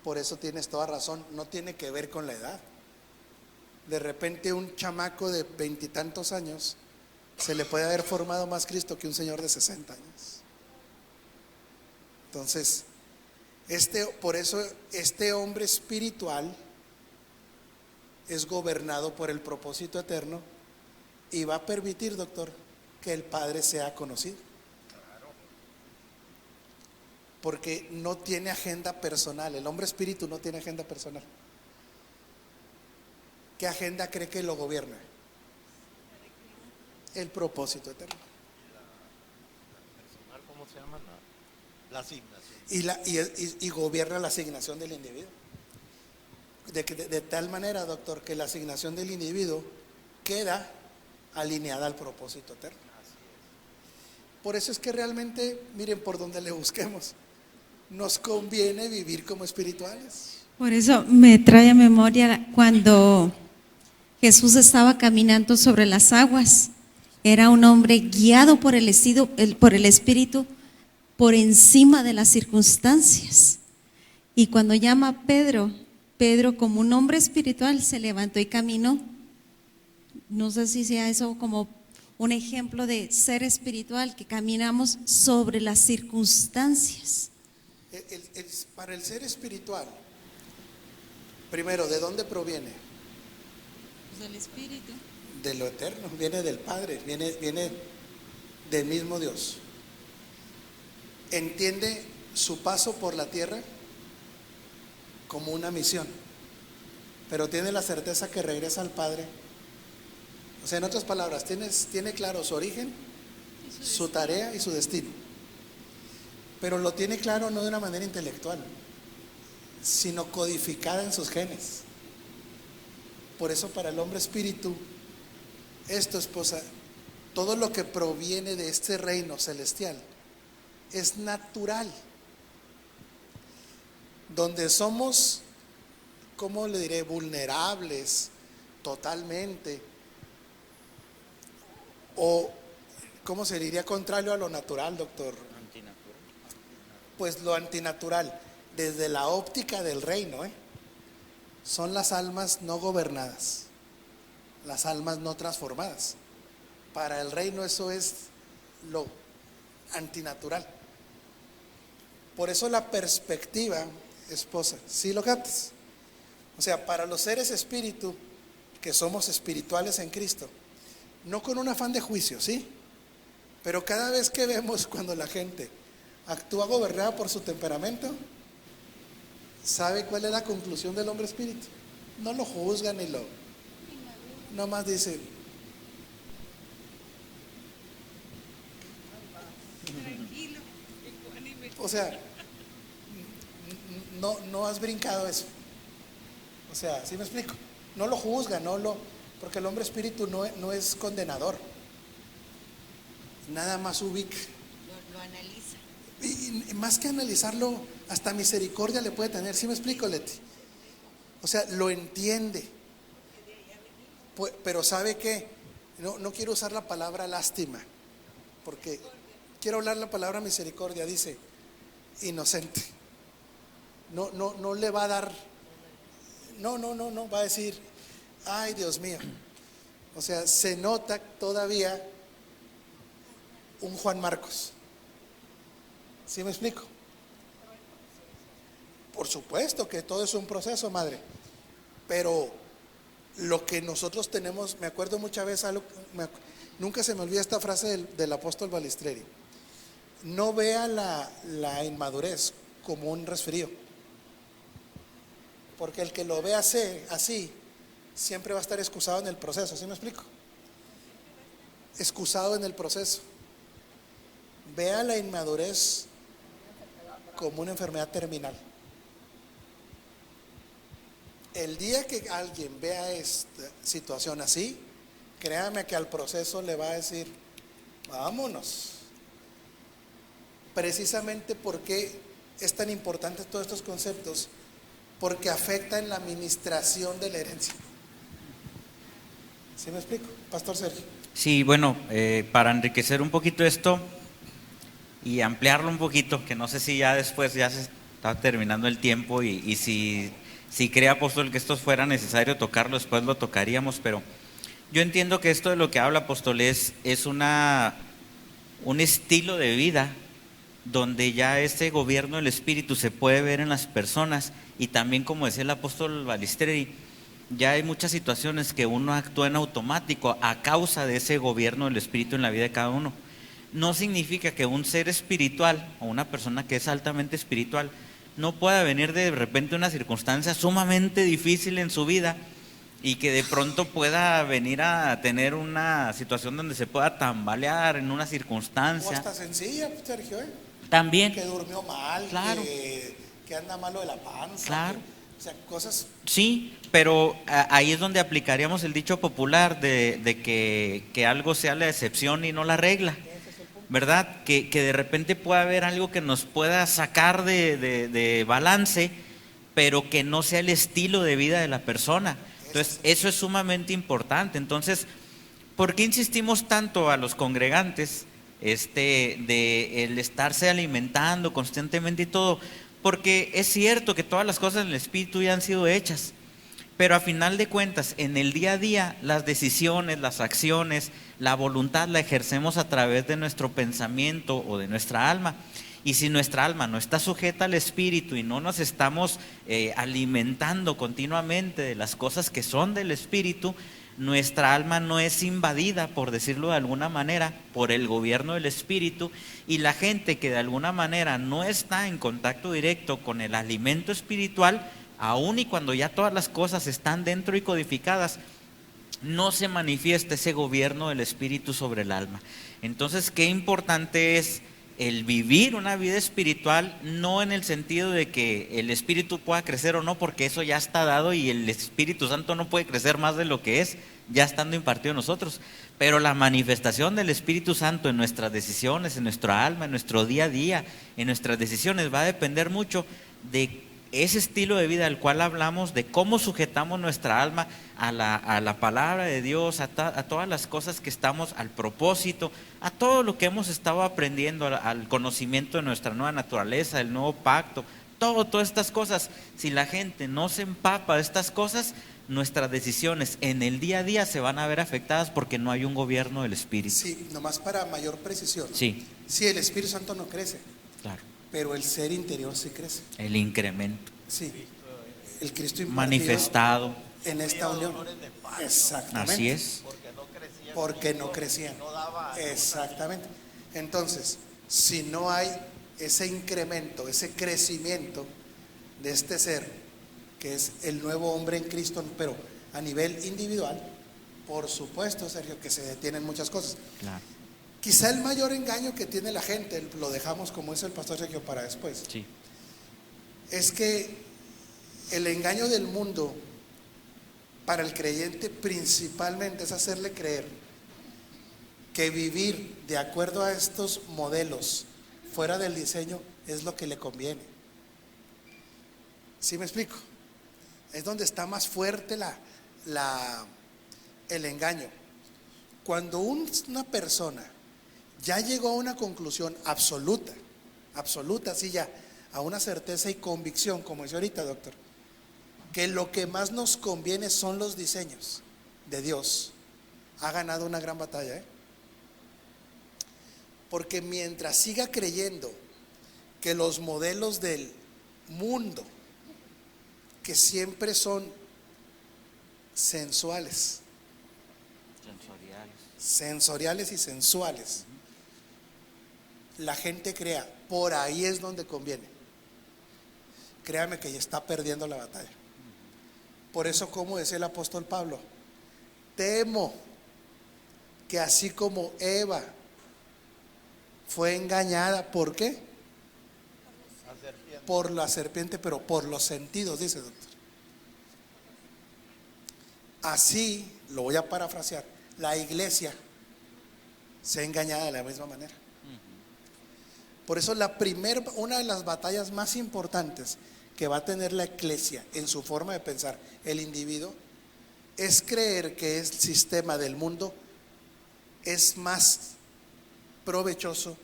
Por eso tienes toda razón, no tiene que ver con la edad. De repente un chamaco de 20 y tantos años se le puede haber formado más Cristo que un señor de 60 años. Entonces, por eso este hombre espiritual es gobernado por el propósito eterno y va a permitir, doctor, que el Padre sea conocido. Porque no tiene agenda personal. El hombre espíritu no tiene agenda personal. ¿Qué agenda cree que lo gobierna? El propósito eterno. ¿Cómo se llama? La asignación. Y gobierna la asignación del individuo. De tal manera, doctor, que la asignación del individuo queda alineada al propósito eterno. Por eso es que realmente, miren, por donde le busquemos, nos conviene vivir como espirituales. Por eso me trae a memoria cuando Jesús estaba caminando sobre las aguas. Era un hombre guiado por el Espíritu por encima de las circunstancias. Y cuando llama a Pedro, Pedro como un hombre espiritual se levantó y caminó. No sé si sea eso como un ejemplo de ser espiritual, que caminamos sobre las circunstancias. Para el ser espiritual, primero, ¿de dónde proviene? Del Espíritu. De lo eterno, viene del Padre, viene del mismo Dios. Entiende su paso por la tierra como una misión, pero tiene la certeza que regresa al Padre. O sea, en otras palabras, tiene claro su origen, su tarea y su destino, pero lo tiene claro no de una manera intelectual, sino codificada en sus genes. Por eso para el hombre espíritu, esposa, todo lo que proviene de este reino celestial es natural. Donde somos, ¿cómo le diré?, vulnerables totalmente, o ¿cómo se diría contrario a lo natural, doctor? Antinatural. Pues lo antinatural, desde la óptica del reino, son las almas no gobernadas, las almas no transformadas. Para el reino eso es lo antinatural. Por eso la perspectiva, esposa, ¿sí lo captas? O sea, para los seres espíritu, que somos espirituales en Cristo, no con un afán de juicio, ¿sí? Pero cada vez que vemos cuando la gente actúa gobernada por su temperamento, ¿sabe cuál es la conclusión del hombre espíritu? No lo juzgan ni lo, nomás dice, Tranquilo, ecuánime. o sea, no has brincado eso. O sea, ¿sí me explico? No lo juzgan, porque el hombre espíritu no es condenador. Nada más ubica. Lo analiza. Y más que analizarlo, hasta misericordia le puede tener. ¿Sí me explico, Leti? O sea, lo entiende. Pero ¿sabe qué? No quiero usar la palabra lástima, porque quiero hablar la palabra misericordia. Dice inocente. No le va a dar. No, va a decir, ay, Dios mío. O sea, se nota todavía un Juan Marcos. ¿Sí me explico? Por supuesto que todo es un proceso, madre. Pero lo que nosotros tenemos, me acuerdo muchas veces, nunca se me olvida esta frase del apóstol Balistreri: no vea la inmadurez como un resfrío, Porque el que lo ve así siempre va a estar excusado en el proceso, ¿sí me explico? Excusado en el proceso. Vea la inmadurez como una enfermedad terminal. El día que alguien vea esta situación así, créame que al proceso le va a decir, vámonos. Precisamente porque es tan importante todos estos conceptos, porque afectan la administración de la herencia. ¿Sí me explico, Pastor Sergio? Sí, bueno, para enriquecer un poquito esto y ampliarlo un poquito, que no sé si ya después ya se está terminando el tiempo y si cree, apóstol, que esto fuera necesario tocarlo, después lo tocaríamos, pero yo entiendo que esto de lo que habla, apóstol, es un estilo de vida donde ya ese gobierno del Espíritu se puede ver en las personas, y también, como decía el apóstol Balistreri, ya hay muchas situaciones que uno actúa en automático a causa de ese gobierno del Espíritu en la vida de cada uno. No significa que un ser espiritual o una persona que es altamente espiritual no pueda venir de repente una circunstancia sumamente difícil en su vida y que de pronto pueda venir a tener una situación donde se pueda tambalear en una O circunstancia. hasta sencilla, Sergio, También, que durmió mal, claro, que anda malo de la panza, claro. o sea, cosas. Sí, pero ahí es donde aplicaríamos el dicho popular de que algo sea la excepción y no la regla, ¿verdad? Que de repente pueda haber algo que nos pueda sacar de balance, pero que no sea el estilo de vida de la persona. Entonces, eso es sumamente importante. Entonces, ¿por qué insistimos tanto a los congregantes de el estarse alimentando constantemente y todo? Porque es cierto que todas las cosas en el Espíritu ya han sido hechas, pero a final de cuentas, en el día a día, las decisiones, las acciones, la voluntad la ejercemos a través de nuestro pensamiento o de nuestra alma. Y si nuestra alma no está sujeta al Espíritu y no nos estamos alimentando continuamente de las cosas que son del Espíritu, nuestra alma no es invadida, por decirlo de alguna manera, por el gobierno del Espíritu, y la gente que de alguna manera no está en contacto directo con el alimento espiritual, aun y cuando ya todas las cosas están dentro y codificadas, no se manifiesta ese gobierno del Espíritu sobre el alma. Entonces, qué importante es el vivir una vida espiritual, no en el sentido de que el Espíritu pueda crecer o no, porque eso ya está dado y el Espíritu Santo no puede crecer más de lo que es, ya estando impartido en nosotros, pero la manifestación del Espíritu Santo en nuestras decisiones, en nuestra alma, en nuestro día a día, en nuestras decisiones, va a depender mucho de ese estilo de vida del cual hablamos, de cómo sujetamos nuestra alma a la palabra de Dios, a todas las cosas que estamos, al propósito, a todo lo que hemos estado aprendiendo, al conocimiento de nuestra nueva naturaleza, del nuevo pacto, todas estas cosas. Si la gente no se empapa de estas cosas, nuestras decisiones en el día a día se van a ver afectadas porque no hay un gobierno del Espíritu. Sí, nomás para mayor precisión. Sí. Sí, el Espíritu Santo no crece, Claro. pero el ser interior sí crece. El incremento. Sí, el Cristo impartido Manifestado. en esta unión. Exactamente. Así es. Porque no crecían. Exactamente. Entonces, si no hay ese incremento, ese crecimiento de este ser, que es el nuevo hombre en Cristo, pero a nivel individual, por supuesto, Sergio, que se detienen muchas cosas. Claro. Quizá el mayor engaño que tiene la gente, lo dejamos como dice el pastor Sergio para después, Sí. es que el engaño del mundo para el creyente principalmente es hacerle creer que vivir de acuerdo a estos modelos fuera del diseño es lo que le conviene. ¿Sí me explico? Es donde está más fuerte el engaño. Cuando una persona ya llegó a una conclusión absoluta, así ya, a una certeza y convicción, como dice ahorita, doctor, que lo que más nos conviene son los diseños de Dios, ha ganado una gran batalla, ¿eh? Porque mientras siga creyendo que los modelos del mundo, que siempre son sensoriales y sensuales, la gente crea, por ahí es donde conviene. Créame que ya está perdiendo la batalla. Por eso, como decía el apóstol Pablo, temo que así como Eva fue engañada, ¿por qué? Por la serpiente, pero por los sentidos, dice doctor. Así, lo voy a parafrasear, la iglesia se ha engañado de la misma manera. Por eso una de las batallas más importantes que va a tener la iglesia en su forma de pensar, el individuo, es creer que el sistema del mundo es más provechoso,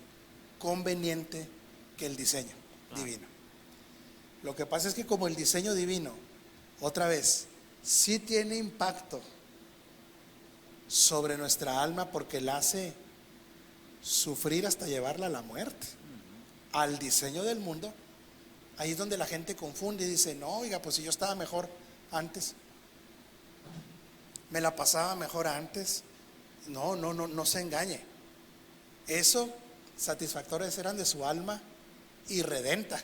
conveniente que el diseño divino. Lo que pasa es que como el diseño divino, otra vez, sí tiene impacto sobre nuestra alma porque la hace sufrir hasta llevarla a la muerte. Al diseño del mundo, ahí es donde la gente confunde y dice, no, oiga, pues si yo estaba mejor antes, me la pasaba mejor antes. No se engañe. Eso, satisfactores eran de su alma irredenta,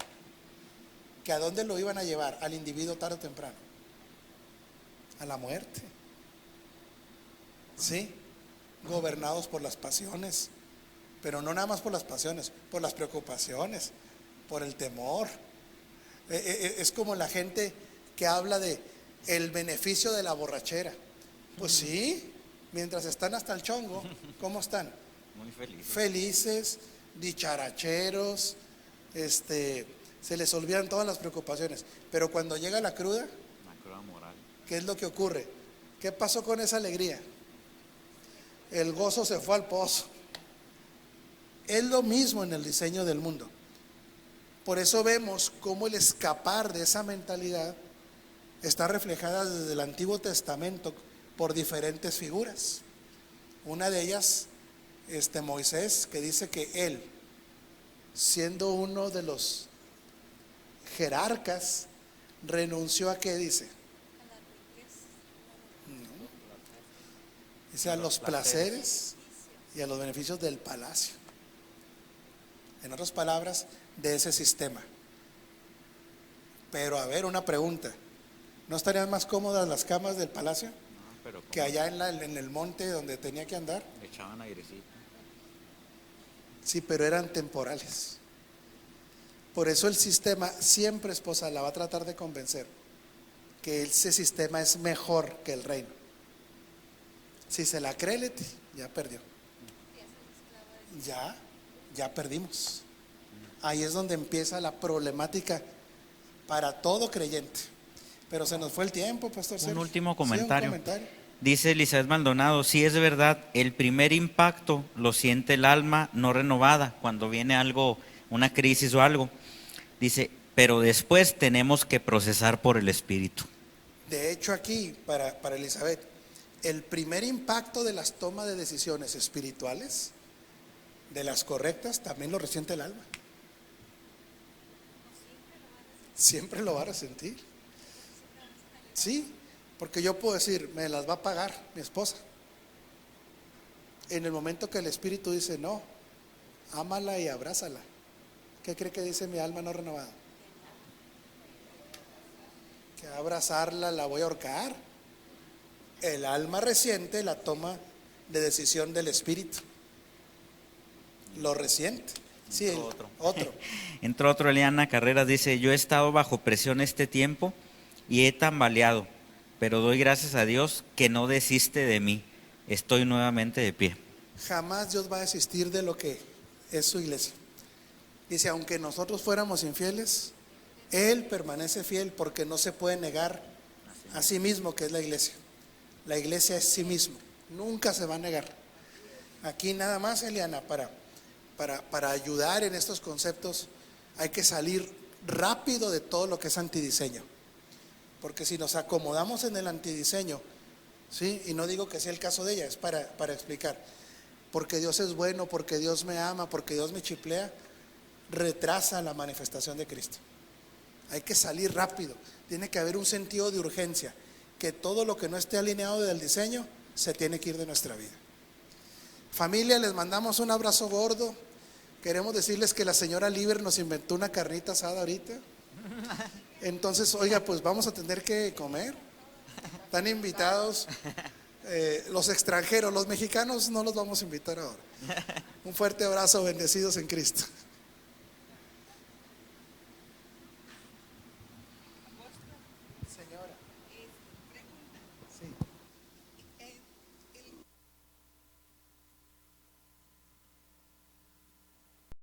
que a dónde lo iban a llevar al individuo tarde o temprano, a la muerte. ¿Sí? Gobernados por las pasiones, pero no nada más por las pasiones, por las preocupaciones, por el temor. Es como la gente que habla de el beneficio de la borrachera. Pues sí, mientras están hasta el chongo, ¿cómo están? Muy felices. Felices, dicharacheros, se les olvidan todas las preocupaciones. Pero cuando llega la cruda moral, ¿qué es lo que ocurre? ¿Qué pasó con esa alegría? El gozo se fue al pozo. Es lo mismo en el diseño del mundo. Por eso vemos cómo el escapar de esa mentalidad está reflejada desde el Antiguo Testamento por diferentes figuras. Una de ellas, Moisés, que dice que él, siendo uno de los jerarcas, renunció a ¿qué dice? Dice a los placeres y a los beneficios del palacio. En otras palabras, de ese sistema. Pero a ver, una pregunta, ¿no estarían más cómodas las camas del palacio? No, pero que allá en el monte donde tenía que andar? le echaban airecito. Sí, pero eran temporales. Por eso el sistema siempre, esposa, la va a tratar de convencer que ese sistema es mejor que el reino. Si se la cree, Leti, ya perdió. Ya perdimos. Ahí es donde empieza la problemática para todo creyente. Pero se nos fue el tiempo, pastor Sergio. Un último Sí, comentario. Dice Elizabeth Maldonado, sí es verdad, el primer impacto lo siente el alma no renovada cuando viene algo, una crisis o algo. Dice, pero después tenemos que procesar por el Espíritu. De hecho, aquí, para Elizabeth, el primer impacto de las tomas de decisiones espirituales, de las correctas, también lo resiente el alma. Siempre lo va a resentir. Sí, porque yo puedo decir, me las va a pagar mi esposa. En el momento que el Espíritu dice, no, ámala y abrázala, ¿qué cree que dice mi alma no renovada? Que abrazarla la voy a ahorcar. El alma resiente la toma de decisión del Espíritu. Lo resiente. Sí, otro. Entró otro, Eliana Carreras, dice, yo he estado bajo presión este tiempo y he tambaleado, pero doy gracias a Dios que no desiste de mí. Estoy nuevamente de pie. Jamás Dios va a desistir de lo que es su iglesia. Dice, aunque nosotros fuéramos infieles, Él permanece fiel porque no se puede negar a sí mismo, que es la iglesia. La iglesia es sí mismo, nunca se va a negar. Aquí nada más, Eliana, para ayudar en estos conceptos, hay que salir rápido de todo lo que es antidiseño. Porque si nos acomodamos en el antidiseño, ¿sí? Y no digo que sea el caso de ella, es para explicar. Porque Dios es bueno, porque Dios me ama, porque Dios me chiplea, retrasa la manifestación de Cristo. Hay que salir rápido, tiene que haber un sentido de urgencia, que todo lo que no esté alineado del diseño se tiene que ir de nuestra vida. Familia, les mandamos un abrazo gordo. Queremos decirles que la señora Liber nos inventó una carnita asada ahorita. Entonces, oiga, pues vamos a tener que comer. Están invitados los extranjeros, los mexicanos no los vamos a invitar ahora. Un fuerte abrazo, bendecidos en Cristo. Señora.